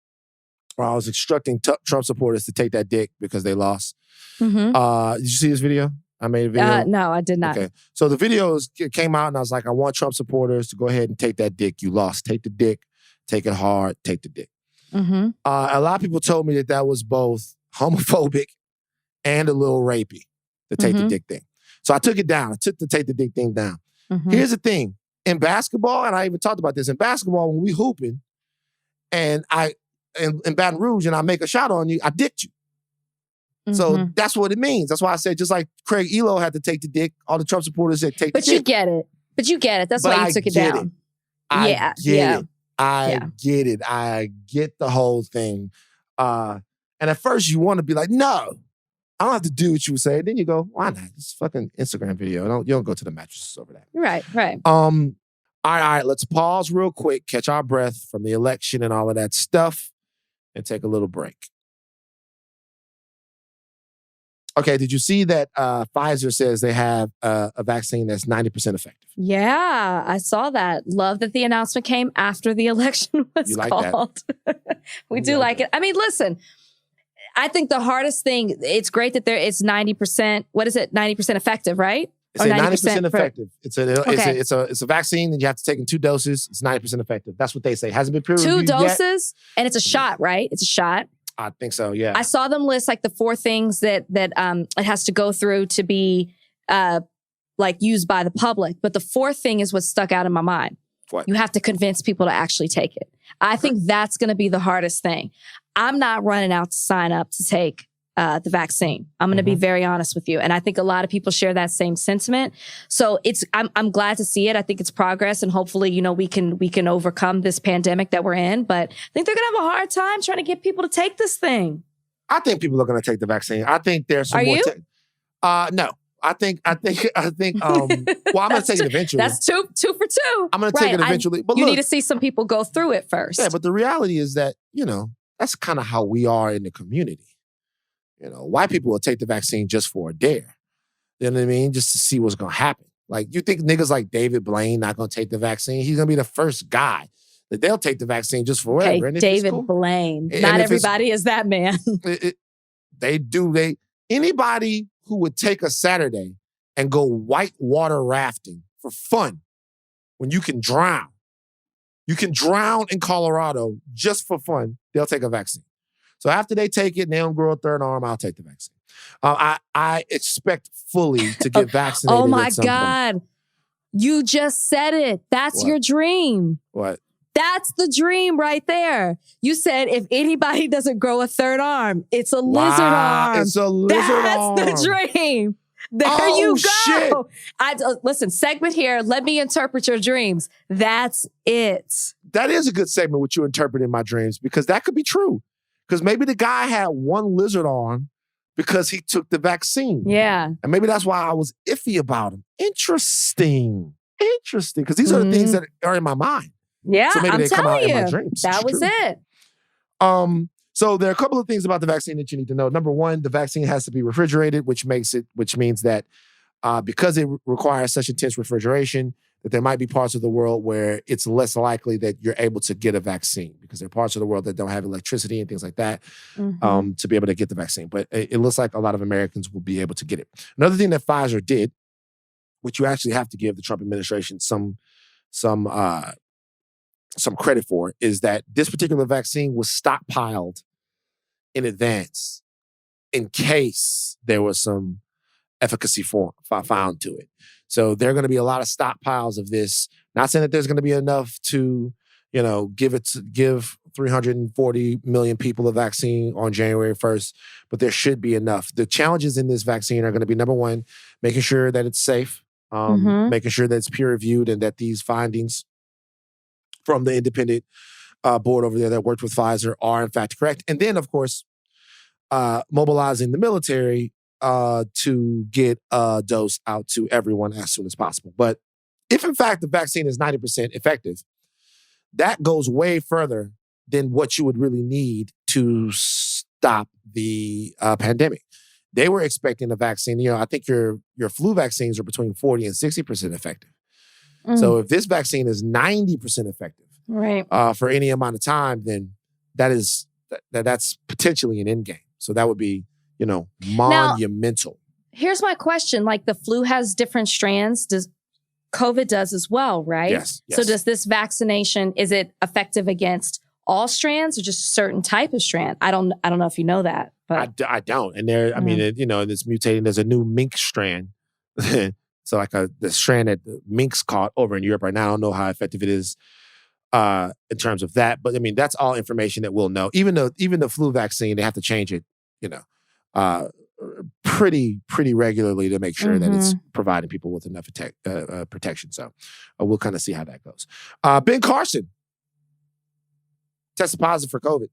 where I was instructing Trump supporters to take that dick because they lost. Mm-hmm. Did you see this video? I made a video. No, I did not. Okay. So the video came out and I was like, I want Trump supporters to go ahead and take that dick. You lost. Take the dick. Take it hard. Take the dick. Mm-hmm. A lot of people told me that was both homophobic and a little rapey, the take the dick thing. So I took it down. I took the take the dick thing down. Mm-hmm. Here's the thing. In basketball, and I even talked about this, in basketball, when we hooping, and in Baton Rouge, and I make a shot on you, I dicked you. So that's what it means. That's why I said, just like Craig Elo had to take the dick, all the Trump supporters said take the dick. But you get it. That's why you took it down. I get it. I get it. I get the whole thing. And at first you want to be like, no, I don't have to do what you say. Then you go, why not? It's a fucking Instagram video. You don't go to the mattresses over that. Right. All right. Let's pause real quick, catch our breath from the election and all of that stuff, and take a little break. Okay, did you see that Pfizer says they have a vaccine that's 90% effective? Yeah, I saw that. Love that the announcement came after the election was called. We do like it. I mean, listen, I think the hardest thing, it's great that it's 90%, what is it, 90% effective, right? It's 90% effective. It's a vaccine that you have to take in 2 doses. It's 90% effective. That's what they say. It hasn't been peer reviewed 2 doses? Yet. And it's a shot, right? It's a shot. I think so, yeah. I saw them list like the 4 things that it has to go through to be like used by the public. But the 4th thing is what stuck out in my mind. What? You have to convince people to actually take it. I think that's going to be the hardest thing. I'm not running out to sign up to take the vaccine. I'm going to be very honest with you. And I think a lot of people share that same sentiment. So I'm glad to see it. I think it's progress, and hopefully, we can overcome this pandemic that we're in. But I think they're going to have a hard time trying to get people to take this thing. I think people are going to take the vaccine. I think there's some more. No. I think, well, I'm going to take it eventually. That's two for two. I'm going to take it eventually. But you need to see some people go through it first. Yeah, but the reality is that, that's kind of how we are in the community. White people will take the vaccine just for a dare. You know what I mean? Just to see what's going to happen. Like, you think niggas like David Blaine not going to take the vaccine? He's going to be the first guy that they'll take the vaccine just for whatever. Okay, David Blaine. Not everybody is that man. They do. Anybody who would take a Saturday and go whitewater rafting for fun when you can drown. You can drown in Colorado just for fun. They'll take a vaccine. So after they take it and they don't grow a 3rd arm, I'll take the vaccine. I expect fully to get vaccinated. Oh my God. You just said it. That's your dream. What? That's the dream right there. You said if anybody doesn't grow a 3rd arm, it's a lizard arm. It's a lizard arm. That's the dream. There you go. Shit. Listen, segment here. Let me interpret your dreams. That's it. That is a good segment, what you interpreting my dreams, because that could be true. Because maybe the guy had 1 lizard arm because he took the vaccine. Yeah. And maybe that's why I was iffy about him. Interesting. Because these are the things that are in my mind. Yeah, so maybe I'm they come out telling you. in my dreams. That was it. So there are a couple of things about the vaccine that you need to know. Number 1, the vaccine has to be refrigerated, which means that because it requires such intense refrigeration, that there might be parts of the world where it's less likely that you're able to get a vaccine, because there are parts of the world that don't have electricity and things like that to be able to get the vaccine. But it looks like a lot of Americans will be able to get it. Another thing that Pfizer did, which you actually have to give the Trump administration some credit for, is that this particular vaccine was stockpiled in advance in case there was some efficacy found to it. So there are going to be a lot of stockpiles of this. Not saying that there's going to be enough to, give 340 million people a vaccine on January 1st, but there should be enough. The challenges in this vaccine are going to be, number 1, making sure that it's safe, making sure that it's peer reviewed and that these findings from the independent board over there that worked with Pfizer are in fact correct. And then, of course, mobilizing the military to get a dose out to everyone as soon as possible. But if in fact the vaccine is 90% effective, that goes way further than what you would really need to stop the pandemic. They were expecting a vaccine. I think your flu vaccines are between 40 and 60% effective. So if this vaccine is 90% effective right, for any amount of time, then that's potentially an end game. So that would be, monumental. Now, here's my question. Like, the flu has different strands. COVID does as well, right? Yes. So does this vaccination, is it effective against all strands or just a certain type of strand? I don't know if you know that. But I don't. And there, it's mutating. There's a new mink strand. So like the strand that the minks caught over in Europe right now. I don't know how effective it is in terms of that. But I mean, that's all information that we'll know. Even the flu vaccine, they have to change it, pretty regularly to make sure that it's providing people with enough protection. So we'll kind of see how that goes. Ben Carson tested positive for COVID.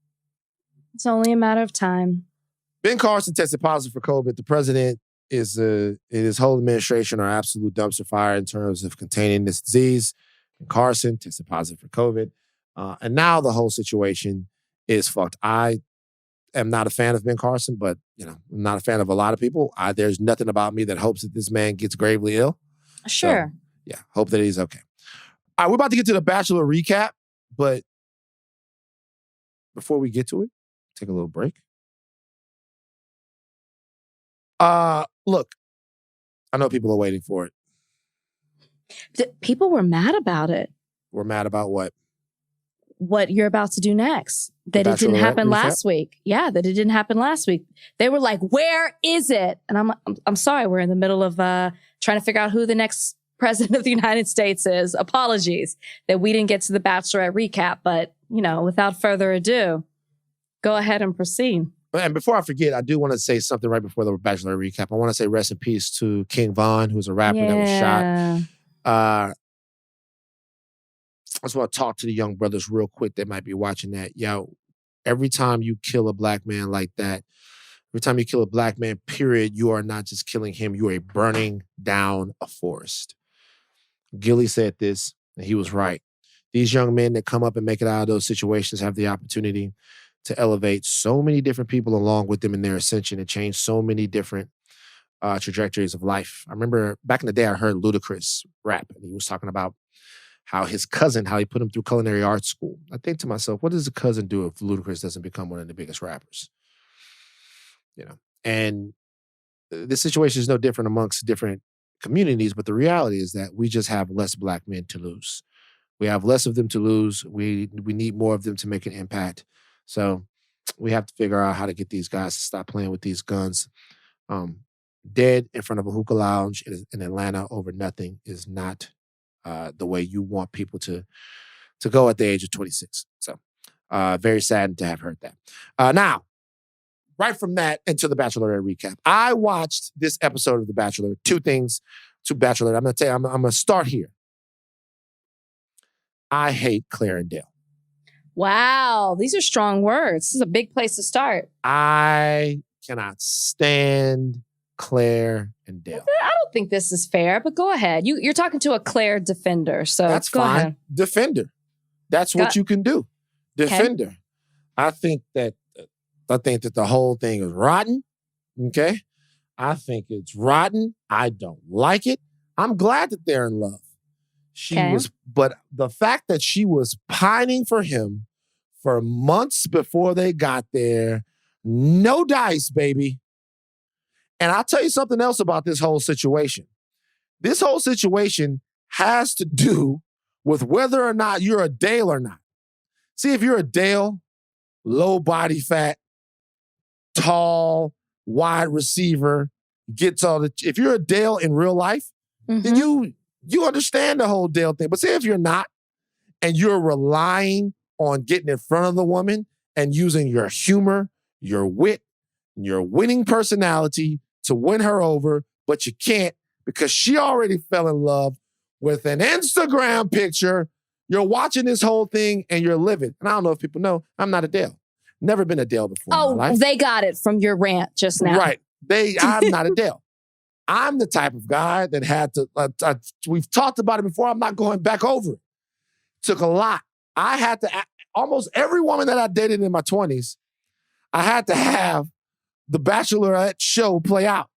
It's only a matter of time. Ben Carson tested positive for COVID. The president and his whole administration are absolute dumpster fire in terms of containing this disease. Ben Carson tested positive for COVID. And now the whole situation is fucked. I am not a fan of Ben Carson, but, I'm not a fan of a lot of people. There's nothing about me that hopes that this man gets gravely ill. Sure. So, yeah, hope that he's okay. All right, we're about to get to the Bachelor recap, but before we get to it, take a little break. Look, I know people are waiting for it. People were mad about it. We're mad about what? What you're about to do next. That it didn't happen last week. Yeah, that it didn't happen last week. They were like, where is it? And I'm sorry, we're in the middle of trying to figure out who the next president of the United States is. Apologies that we didn't get to the Bachelorette recap, but, without further ado, go ahead and proceed. And before I forget, I do want to say something right before the Bachelor recap. I want to say rest in peace to King Von, who's a rapper that was shot. I just want to talk to the young brothers real quick that might be watching that. Yo, every time you kill a black man like that, every time you kill a black man, period, you are not just killing him, you are burning down a forest. Gilly said this, and he was right. These young men that come up and make it out of those situations have the opportunity to elevate so many different people along with them in their ascension and change so many different trajectories of life. I remember back in the day, I heard Ludacris rap, and he was talking about how his cousin, how he put him through culinary arts school. I think to myself, what does a cousin do if Ludacris doesn't become one of the biggest rappers? And this situation is no different amongst different communities, but the reality is that we just have less black men to lose. We have less of them to lose. We need more of them to make an impact. So we have to figure out how to get these guys to stop playing with these guns. Dead in front of a hookah lounge in Atlanta over nothing is not the way you want people to go at the age of 26. So very saddened to have heard that. Now, right from that into the Bachelorette recap. I watched this episode of The Bachelor. Two things to Bachelorette. I'm going to tell you, I'm going to start here. I hate Claire and Dale. Wow, these are strong words. This is a big place to start. I cannot stand Claire and Dale. I don't think this is fair, but go ahead. You're talking to a Claire defender, so that's go fine. Ahead. Defender. That's what you can do. Defender. Okay. I think that the whole thing is rotten. Okay? I think it's rotten. I don't like it. I'm glad that they're in love. But the fact that she was pining for him for months before they got there, no dice, baby. And I'll tell you something else about this whole situation. This whole situation has to do with whether or not you're a Dale or not. See, if you're a Dale, low body fat, tall, wide receiver, if you're a Dale in real life, then you understand the whole Dale thing. But see, if you're not, and you're relying on getting in front of the woman and using your humor, your wit, your winning personality to win her over, but you can't because she already fell in love with an Instagram picture. You're watching this whole thing and you're livid. And I don't know if people know, I'm not a Dale. Never been a Dale before. Oh, they got it from your rant just now. Right. I'm not a Dale. I'm the type of guy that had to, we've talked about it before, I'm not going back over it. Took a lot. I had to, almost every woman that I dated in my 20s, I had to have the Bachelorette show play out.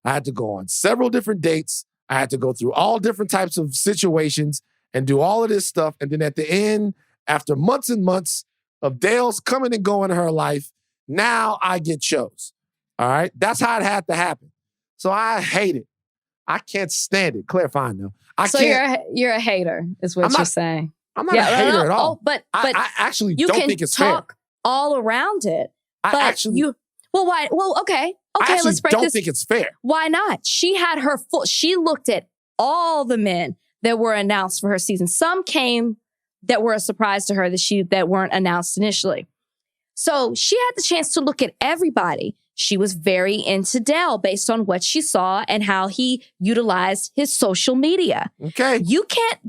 I had to go on several different dates. I had to go through all different types of situations and do all of this stuff. And then at the end, after months and months of Dale's coming and going in her life, now I get chose. All right? That's how it had to happen. So I hate it. I can't stand it. Claire, fine though. You're a hater, is what you're saying. I'm not a hater at all. But I actually you don't can think it's fair. talk all around it. Why? Well, okay. I actually let's break don't this. think it's fair. Why not? She had her she looked at all the men that were announced for her season. Some came that were a surprise to her that weren't announced initially. So she had the chance to look at everybody. She was very into Dale based on what she saw and how he utilized his social media. Okay. You can't,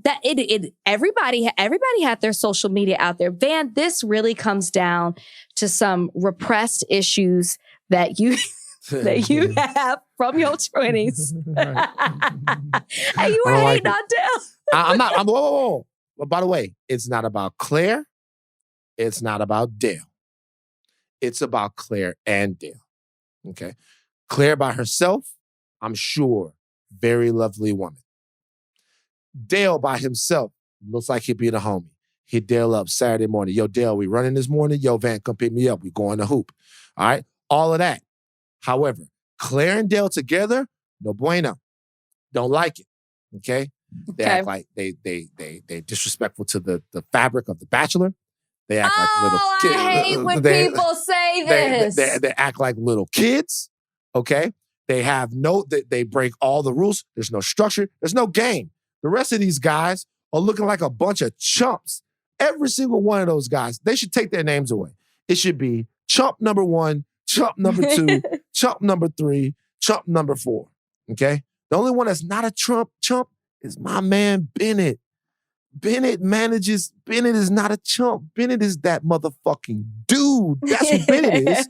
everybody had their social media out there. Van, this really comes down to some repressed issues that you have from your 20s. And you were hating on Dale. I'm not, whoa. But by the way, it's not about Claire. It's not about Dale. It's about Claire and Dale. Okay. Claire by herself, I'm sure, very lovely woman. Dale by himself, looks like he'd be the homie. Hit Dale up Saturday morning. Yo, Dale, we running this morning? Yo, Van, come pick me up. We going to hoop. All right. All of that. However, Claire and Dale together, no bueno. Don't like it. Okay. They act like they disrespectful to the fabric of The Bachelor. They act like little kids. I hate when people say this. They act like little kids. Okay. They break all the rules. There's no structure. There's no game. The rest of these guys are looking like a bunch of chumps. Every single one of those guys, they should take their names away. It should be chump number 1, chump number 2, chump number 3, chump number 4. Okay? The only one that's not a chump is my man Bennett. Bennett is not a chump. Bennett is that motherfucking dude. That's who Bennett is.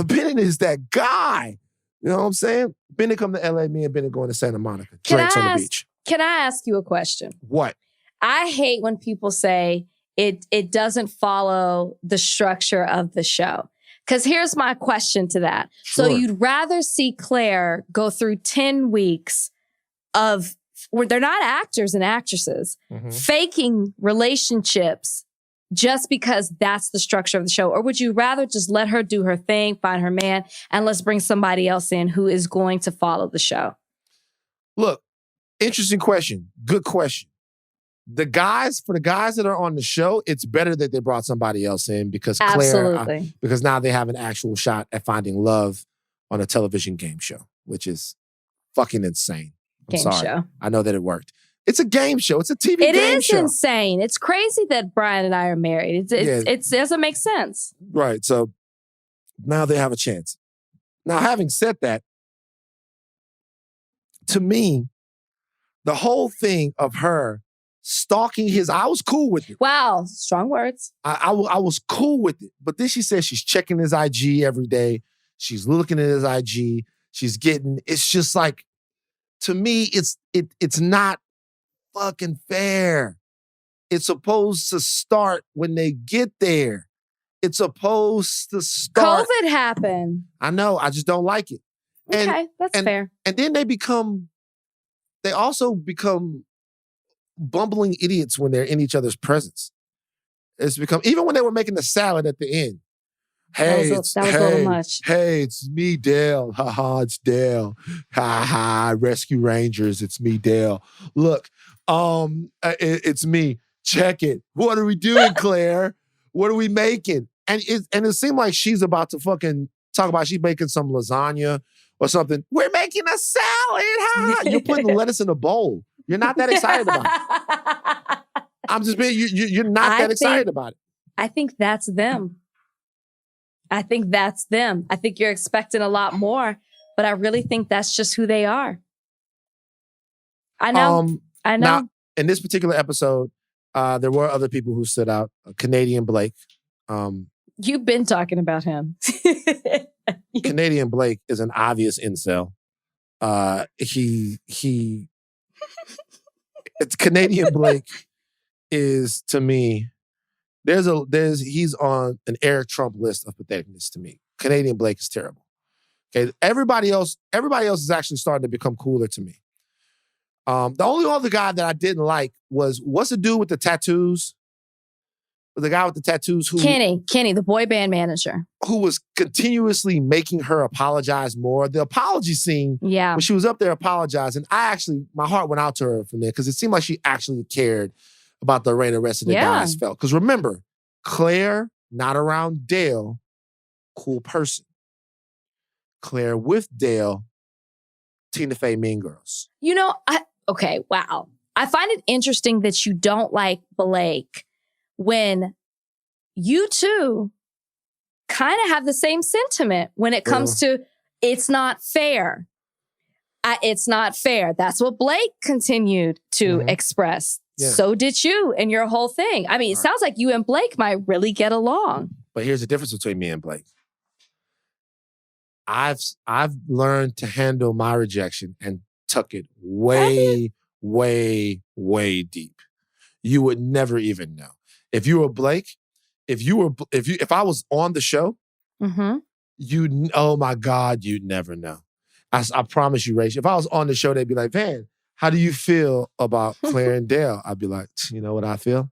Bennett is that guy. You know what I'm saying? Bennett come to LA, me and Bennett going to Santa Monica. Drinks on the beach. Can I ask you a question? What? I hate when people say it doesn't follow the structure of the show. Because here's my question to that. Sure. So you'd rather see Claire go through 10 weeks of where they're not actors and actresses, faking relationships just because that's the structure of the show? Or would you rather just let her do her thing, find her man, and let's bring somebody else in who is going to follow the show? Look, interesting question. Good question. For the guys that are on the show, it's better that they brought somebody else in because Claire, because now they have an actual shot at finding love on a television game show, which is fucking insane. I'm sorry. Show. I know that it worked. It's a game show. It's a TV game show. It is insane. It's crazy that Brian and I are married. It doesn't make sense. Right. So now they have a chance. Now, having said that, to me, the whole thing of her stalking I was cool with it. Wow. Strong words. I was cool with it. But then she says she's checking his IG every day. She's looking at his IG. It's just like, to me, it's not fucking fair. It's supposed to start when they get there. It's supposed to start. COVID happened. I know. I just don't like it. Okay, that's fair. And then they also become bumbling idiots when they're in each other's presence. It's become, even when they were making the salad at the end. Hey, that was a little much. Hey, it's me, Dale. Ha ha, it's Dale. Ha ha, Rescue Rangers. It's me, Dale. Look, it's me. Check it. What are we doing, Claire? What are we making? And it seemed like she's about to fucking talk about she's making some lasagna or something. We're making a salad. Ha! You're putting lettuce in a bowl. You're not that excited about it. I'm just being, you're not that excited about it. I think that's them. I think you're expecting a lot more, but I really think that's just who they are. I know. Now, in this particular episode, there were other people who stood out. Canadian Blake. You've been talking about him. Canadian Blake is an obvious incel. It's Canadian Blake is to me. He's on an Eric Trump list of patheticness to me. Canadian Blake is terrible. Okay, everybody else is actually starting to become cooler to me. The only other guy that I didn't like was what's the dude with the tattoos? The guy with the tattoos who Kenny, the boy band manager, who was continuously making her apologize more. The apology scene, yeah, when she was up there apologizing, my heart went out to her from there because it seemed like she actually cared about the way the rest of the guys felt. Because remember, Claire not around Dale, cool person. Claire with Dale, Tina Fey, Mean Girls. Wow. I find it interesting that you don't like Blake when you two kind of have the same sentiment when it comes to it's not fair. It's not fair. That's what Blake continued to express. Yeah. So did you and your whole thing. I mean, it sounds like you and Blake might really get along. But here's the difference between me and Blake. I've learned to handle my rejection and tuck it way, way, way deep. You would never even know. If you were Blake, if I was on the show, oh my God, you'd never know. I promise you, Rachel. If I was on the show, they'd be like, Van, how do you feel about Claire and Dale? I'd be like, you know what I feel?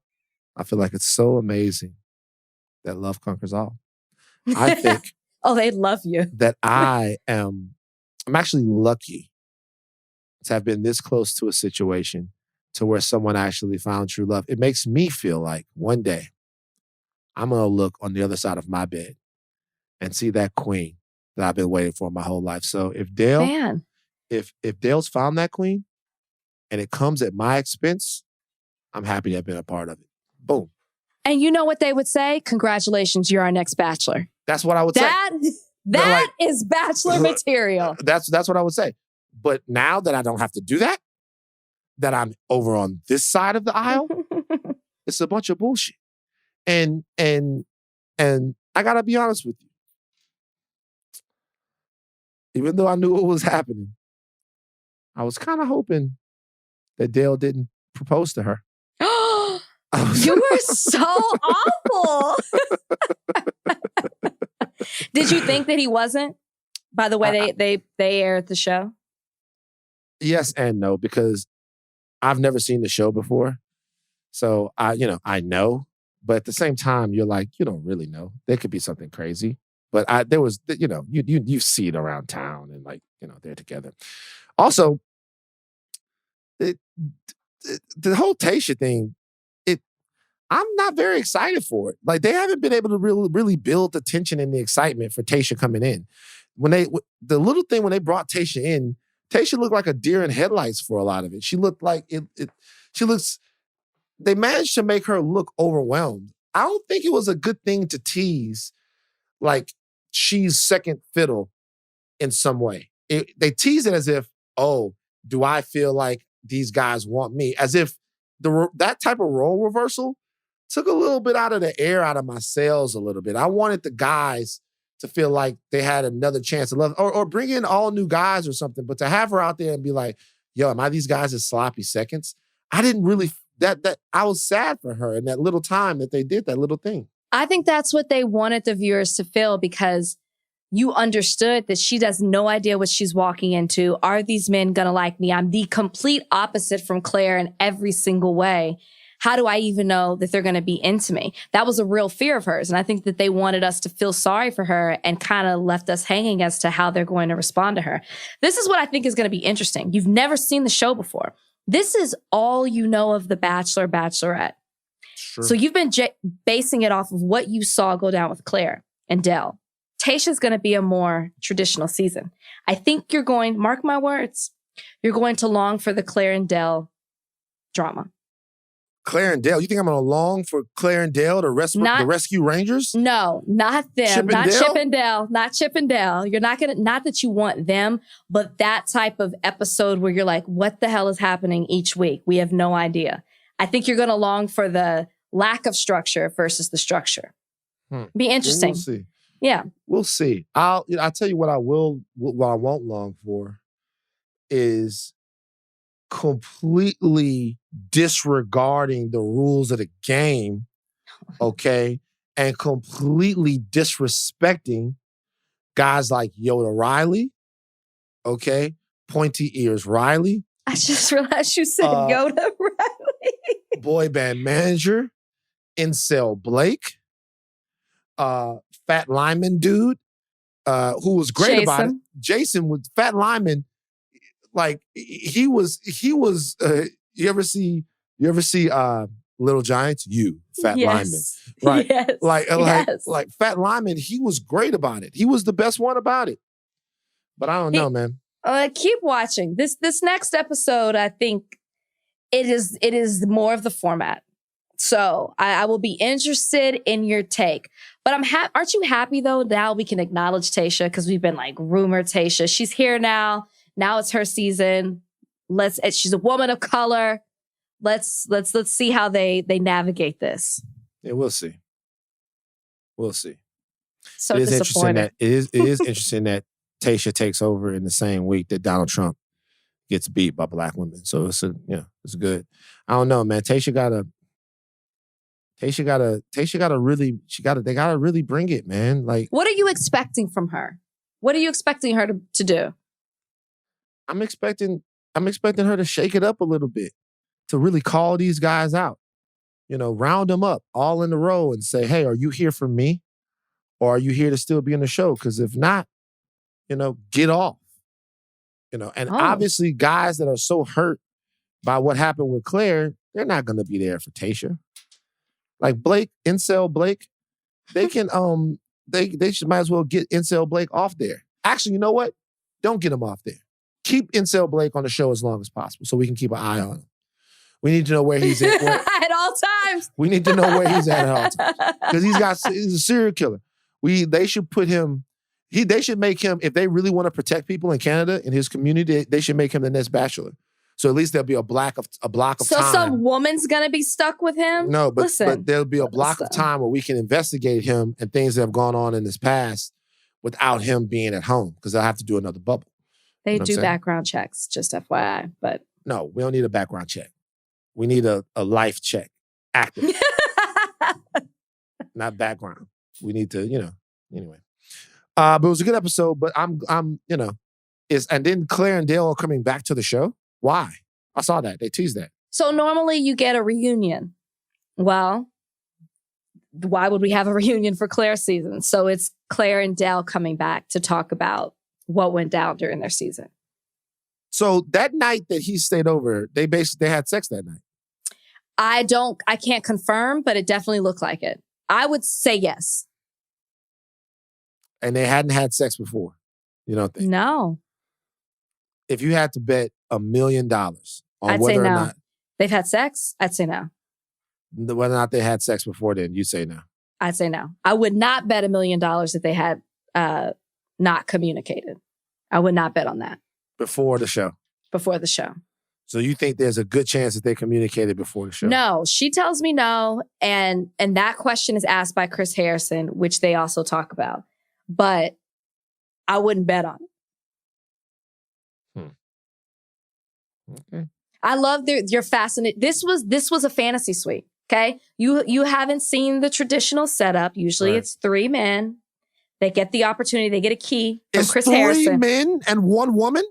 I feel like it's so amazing that love conquers all. I think they'd love you. That I'm actually lucky to have been this close to a situation to where someone actually found true love. It makes me feel like one day I'm going to look on the other side of my bed and see that queen that I've been waiting for my whole life. So if Dale, if Dale's found that queen and it comes at my expense, I'm happy to have been a part of it. Boom. And you know what they would say? Congratulations, you're our next bachelor. That's what I would say. That is bachelor material. That's what I would say. But now that I don't have to do that I'm over on this side of the aisle, it's a bunch of bullshit. And I gotta be honest with you. Even though I knew what was happening, I was kind of hoping that Dale didn't propose to her. You were so awful. Did you think that he wasn't? By the way, they aired the show? Yes and no, because I've never seen the show before. So I know. But at the same time, you're like, you don't really know. There could be something crazy. But there was, you see it around town and they're together. Also, the whole Tayshia thing, I'm not very excited for it. Like, they haven't been able to really build the tension and the excitement for Tayshia coming in. When they brought Tayshia in, Tayshia looked like a deer in headlights for a lot of it. She looked like they managed to make her look overwhelmed. I don't think it was a good thing to tease like she's second fiddle in some way. They tease it as if, oh, do I feel like these guys want me? As if that type of role reversal took a little bit out of the air out of my sails a little bit. I wanted the guys to feel like they had another chance to love, or bring in all new guys or something. But to have her out there and be like, yo, am I these guys as sloppy seconds? I didn't really, I was sad for her in that little time that they did that little thing. I think that's what they wanted the viewers to feel, because you understood that she has no idea what she's walking into. Are these men going to like me? I'm the complete opposite from Claire in every single way. How do I even know that they're going to be into me? That was a real fear of hers. And I think that they wanted us to feel sorry for her and kind of left us hanging as to how they're going to respond to her. This is what I think is going to be interesting. You've never seen the show before. This is all you know of The Bachelor, Bachelorette. Sure. So you've been basing it off of what you saw go down with Claire and Dell. Tayshia's going to be a more traditional season. I think you're going, mark my words, you're going to long for the Claire and Dell drama. Claire and Dale? You think I'm going to long for Claire and Dale, the Rescue Rangers? No, not them. Chip and Dale. Not Chip and Dale. You're not going to, not that you want them, but that type of episode where you're like, what the hell is happening each week? We have no idea. I think you're going to long for the lack of structure versus the structure. Be interesting. We'll see. Yeah. We'll see. I'll tell you what I won't long for is completely disregarding the rules of the game, okay, and completely disrespecting guys like Yoda Riley, okay, Pointy Ears Riley. I just realized you said Yoda Riley. Boy band manager, Incel Blake, Fat Lyman dude, who was great about it. Jason was Fat Lyman. Like he was. You ever see Little Giants? Fat Lyman, right? Yes. Like Fat Lyman. He was great about it. He was the best one about it. But I don't know, man. Keep watching this next episode. I think it is more of the format. So I will be interested in your take. But aren't you happy though? Now we can acknowledge Tayshia because we've been like rumored Tayshia. She's here now. Now it's her season. She's a woman of color. Let's see how they navigate this. Yeah, we'll see. We'll see. So it is disappointed. Interesting it is interesting that Tayshia takes over in the same week that Donald Trump gets beat by black women. So it's good. I don't know, man. They gotta really bring it, man. Like, what are you expecting from her? What are you expecting her to do? I'm expecting her to shake it up a little bit, to really call these guys out. Round them up all in a row and say, hey, are you here for me? Or are you here to still be in the show? Because if not, get off. And obviously guys that are so hurt by what happened with Claire, they're not going to be there for Tayshia. Like Blake, Incel Blake, they can, they should might as well get Incel Blake off there. Actually, you know what? Don't get him off there. Keep Incel Blake on the show as long as possible so we can keep an eye on him. We need to know where he's at. At all times. We need to know where he's at all times. Because he's a serial killer. They should put him, they should make him, if they really want to protect people in Canada, in his community, they should make him the next Bachelor. So at least there'll be a block of time. So some woman's going to be stuck with him? No, but there'll be a block of time where we can investigate him and things that have gone on in his past without him being at home, because they'll have to do another bubble. They do background checks, just FYI. But no, we don't need a background check. We need a life check. Active. Not background. We need to, anyway. But it was a good episode, but I'm and then Claire and Dale are coming back to the show. Why? I saw that. They teased that. So normally you get a reunion. Well, why would we have a reunion for Claire's season? So it's Claire and Dale coming back to talk about what went down during their season. So that night that he stayed over, they had sex that night. I can't confirm, but it definitely looked like it. I would say yes. And they hadn't had sex before. You don't think? No. If you had to bet $1 million on I'd whether say no. or not they've had sex, I'd say no. Whether or not they had sex before then, you say no. I'd say no. I would not bet $1 million that they had not communicated. I would not bet on that. Before the show. Before the show. So you think there's a good chance that they communicated before the show? No, she tells me no. And that question is asked by Chris Harrison, which they also talk about. But I wouldn't bet on it. Okay. I love you're fascinated. This was a fantasy suite. Okay. You haven't seen the traditional setup. Usually It's 3 men. They get the opportunity. They get a key from Chris Harrison. 3 men and 1 woman?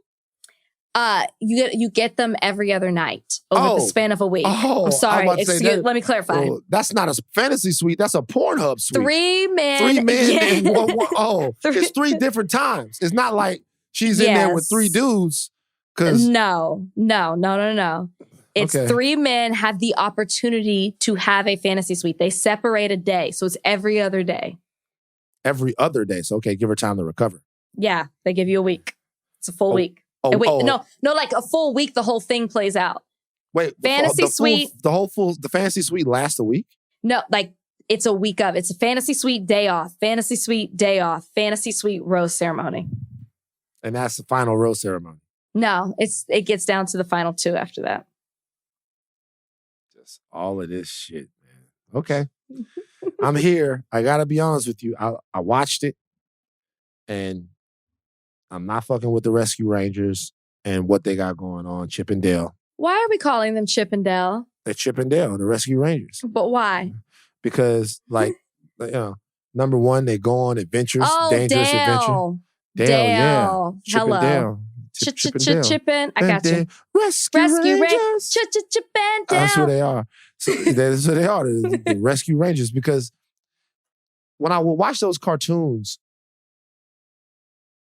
You get them every other night over the span of a week. I'm sorry. Let me clarify. That's not a fantasy suite. That's a Pornhub suite. 3 men. 3 men and 1 woman. It's 3 different times. It's not like she's in there with 3 dudes. No. It's 3 men have the opportunity to have a fantasy suite. They separate a day. So it's every other day. Every other day. So, okay, give her time to recover. Yeah, they give you a week. It's a full week. No, like a full week, the whole thing plays out. Wait, fantasy suite. The fantasy suite lasts a week? No, like it's a week of. It's a fantasy suite day off, fantasy suite day off, fantasy suite rose ceremony. And that's the final rose ceremony. No, it gets down to the final 2 after that. Just all of this shit, man. Okay. I'm here. I gotta be honest with you. I watched it and I'm not fucking with the Rescue Rangers. and what they got going on, Chip and Dale. Why are we calling them Chip and Dale? They're Chip and Dale, the Rescue Rangers. But why? Because, number one, they go on adventures, dangerous adventure. Dale, yeah. Chip Hello. and Dale. Chippin'. I got you. Rescue Rangers. Chip and Dale. That's who they are. So that's who they are, the Rescue Rangers. Because when I would watch those cartoons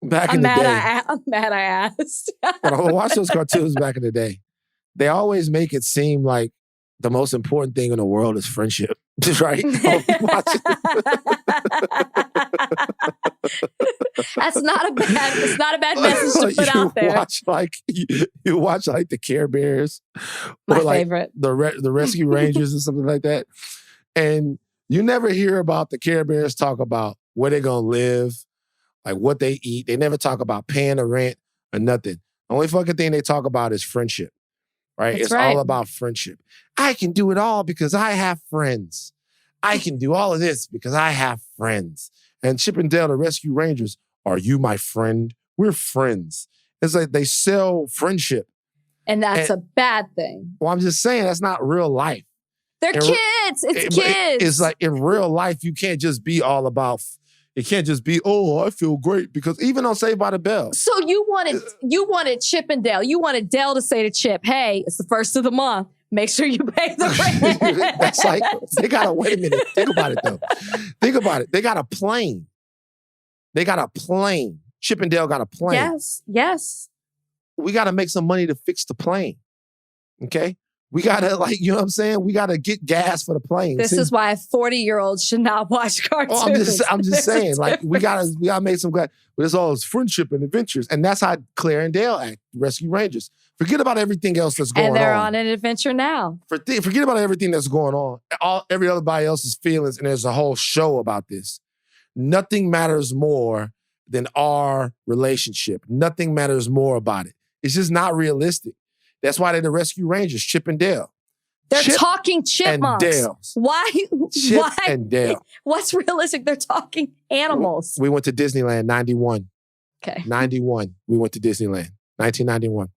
back in the day. I'm mad I asked. When I would watch those cartoons back in the day, they always make it seem like the most important thing in the world is friendship. Right? It's not a bad message to put out there. You watch the Care Bears, my or favorite, the Rescue Rangers and something like that, and you never hear about the Care Bears talk about where they're gonna live, like what they eat. They never talk about paying the rent or nothing. The only fucking thing they talk about is friendship. Right? It's all about friendship. I can do it all because I have friends. I can do all of this because I have friends. And Chip and Dale, the Rescue Rangers, are you my friend? We're friends. It's like they sell friendship. And that's a bad thing. Well, I'm just saying that's not real life. They're kids. It's kids. It's like in real life, you can't just be all about. It can't just be, I feel great, because even on Saved by the Bell. So you wanted Chip and Dale. You wanted Dale to say to Chip, hey, it's the first of the month. Make sure you pay the rent. That's like, they got to, wait a minute. Think about it, though. Think about it. They got a plane. Chip and Dale got a plane. Yes. We got to make some money to fix the plane. Okay? We got to, you know what I'm saying? We got to get gas for the plane. This is why 40-years should not watch cartoons. I'm just saying, we gotta make some gas. But it's all friendship and adventures. And that's how Claire and Dale act, Rescue Rangers. Forget about everything else that's going on. And they're on an adventure now. Forget about everything that's going on. Everybody else's feelings, and there's a whole show about this. Nothing matters more than our relationship. Nothing matters more about it. It's just not realistic. That's why they're the Rescue Rangers, Chip and Dale. They're talking chipmunks. And Dales. Why? Chip and Dale. What's realistic? They're talking animals. We went to Disneyland, 91. Okay. 91, we went to Disneyland, 1991.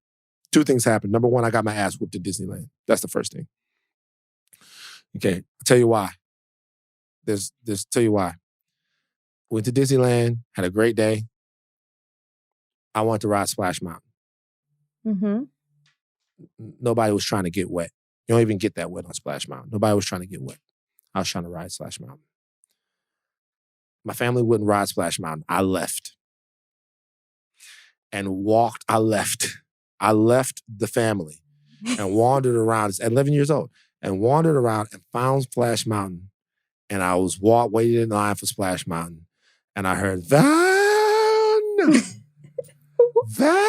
Two things happened. Number one, I got my ass whooped at Disneyland. That's the first thing. Okay, I'll tell you why. Tell you why. Went to Disneyland, had a great day. I wanted to ride Splash Mountain. Mm-hmm. Nobody was trying to get wet. You don't even get that wet on Splash Mountain. Nobody was trying to get wet. I was trying to ride Splash Mountain. My family wouldn't ride Splash Mountain. I left. And walked. I left the family and wandered around. It's 11 years old. And wandered around and found Splash Mountain. And I was waiting in line for Splash Mountain. And I heard, Van! Van!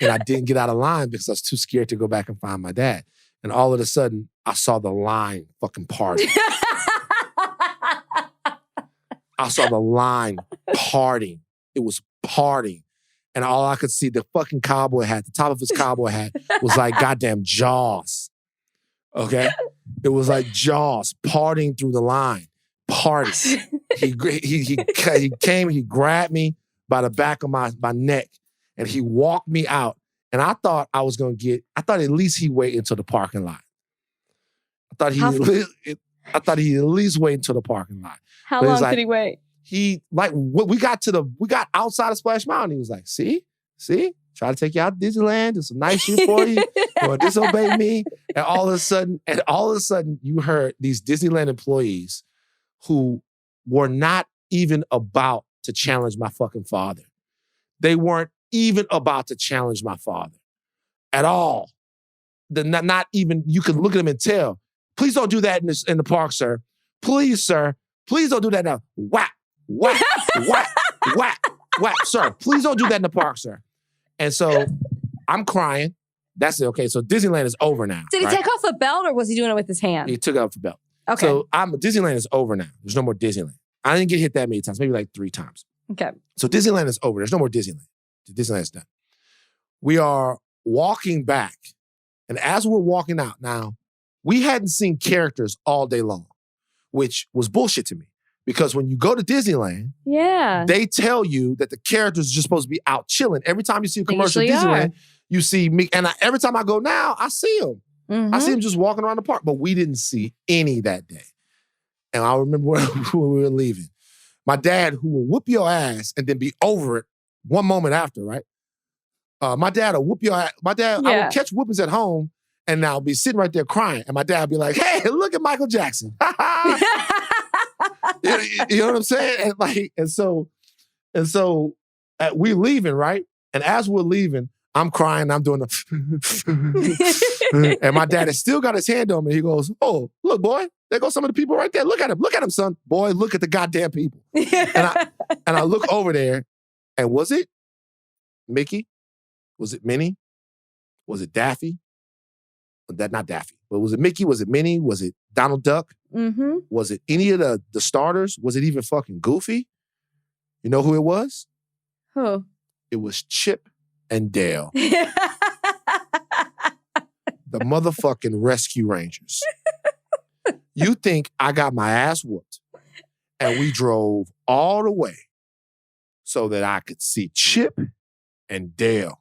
And I didn't get out of line because I was too scared to go back and find my dad. And all of a sudden, I saw the line fucking party. I saw the line parting. It was parting. And all I could see, the fucking cowboy hat, the top of his cowboy hat was like goddamn Jaws. Okay? It was like Jaws parting through the line. Party. He came, he grabbed me by the back of my neck, and he walked me out. And I thought I thought at least he'd wait until the parking lot. I thought he'd at least wait until the parking lot. How long did he wait? We got outside of Splash Mountain. He was like, see, try to take you out to Disneyland, do some nice shit for you. You want to disobey me? And all of a sudden, you heard these Disneyland employees who were not even about to challenge my fucking father. They weren't even about to challenge my father at all. Not even, you could look at them and tell, please don't do that in the park, sir. Please, sir. Please don't do that now. Whack, whack, whack, whack, whack. Sir, please don't do that in the park, sir. And so I'm crying. That's it. Okay, so Disneyland is over now. Did he take off a belt, or was he doing it with his hand? He took off the belt. Okay. So Disneyland is over now. There's no more Disneyland. I didn't get hit that many times, maybe like 3 times. Okay. So Disneyland is over. There's no more Disneyland. Disneyland is done. We are walking back. And as we're walking out, now, we hadn't seen characters all day long, which was bullshit to me. Because when you go to Disneyland, they tell you that the characters are just supposed to be out chilling. Every time you see a commercial at Disneyland, you see me. And every time I go now, I see them. I see them just walking around the park. But we didn't see any that day. And I remember when we were leaving. My dad, who will whoop your ass and then be over it one moment after, right? My dad will whoop your ass. I would catch whoopings at home and I'll be sitting right there crying. And my dad would be like, hey, look at Michael Jackson. You know what I'm saying? And so we leaving, right? And as we're leaving, I'm crying. I'm doing the and my dad has still got his hand on me. He goes, oh, look, boy, there go some of the people right there. Look at him. Look at him, son. Boy, look at the goddamn people. And I look over there, and was it Mickey? Was it Minnie? Was it Daffy? Not Daffy. But was it Mickey? Was it Minnie? Was it Donald Duck? Mm-hmm. Was it any of the starters? Was it even fucking Goofy? You know who it was? Who? It was Chip and Dale. The motherfucking Rescue Rangers. You think I got my ass whooped and we drove all the way so that I could see Chip and Dale.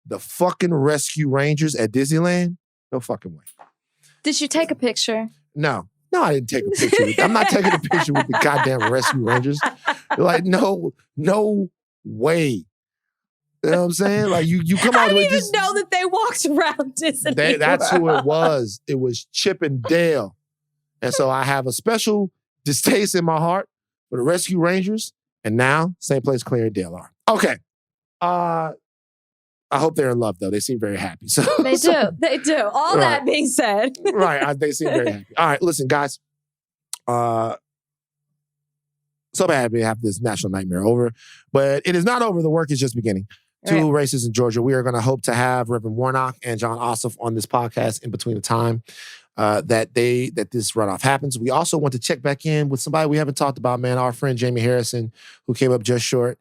The fucking Rescue Rangers at Disneyland? No fucking way. Did you take a picture? No, I didn't take a picture. I'm not taking a picture with the goddamn Rescue Rangers. Like, no way. You know what I'm saying? Like, you come out. I didn't even know that they walked around Disney. That's who it was. It was Chip and Dale. And so I have a special distaste in my heart for the Rescue Rangers. And now, same place Claire and Dale are. Okay. I hope they're in love, though. They seem very happy. So They do. All right. That being said. Right. They seem very happy. All right, listen, guys. So happy to have this national nightmare over. But it is not over. The work is just beginning. Two races in Georgia. We are going to hope to have Reverend Warnock and John Ossoff on this podcast in between the time that this runoff happens. We also want to check back in with somebody we haven't talked about, man. Our friend Jamie Harrison, who came up just short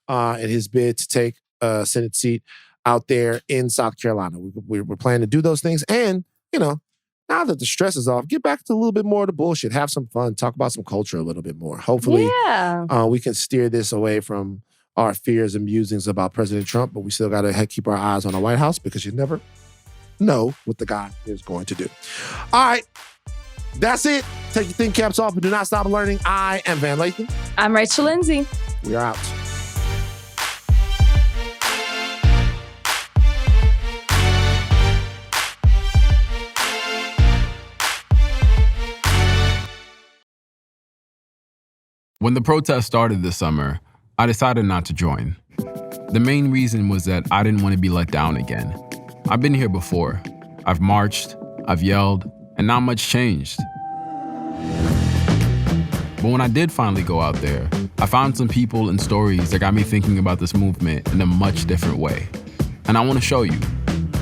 in his bid to take a Senate seat out there in South Carolina. We're planning to do those things. And, you know, now that the stress is off, get back to a little bit more of the bullshit. Have some fun. Talk about some culture a little bit more. Hopefully, we can steer this away from our fears and musings about President Trump, but we still got to keep our eyes on the White House because you never know what the guy is going to do. All right. That's it. Take your thin caps off, but do not stop learning. I am Van Lathan. I'm Rachel Lindsay. We are out. When the protest started this summer, I decided not to join. The main reason was that I didn't want to be let down again. I've been here before. I've marched, I've yelled, and not much changed. But when I did finally go out there, I found some people and stories that got me thinking about this movement in a much different way. And I want to show you.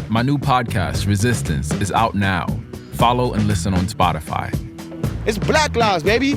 My new podcast, Resistance, is out now. Follow and listen on Spotify. It's Black Lives, baby.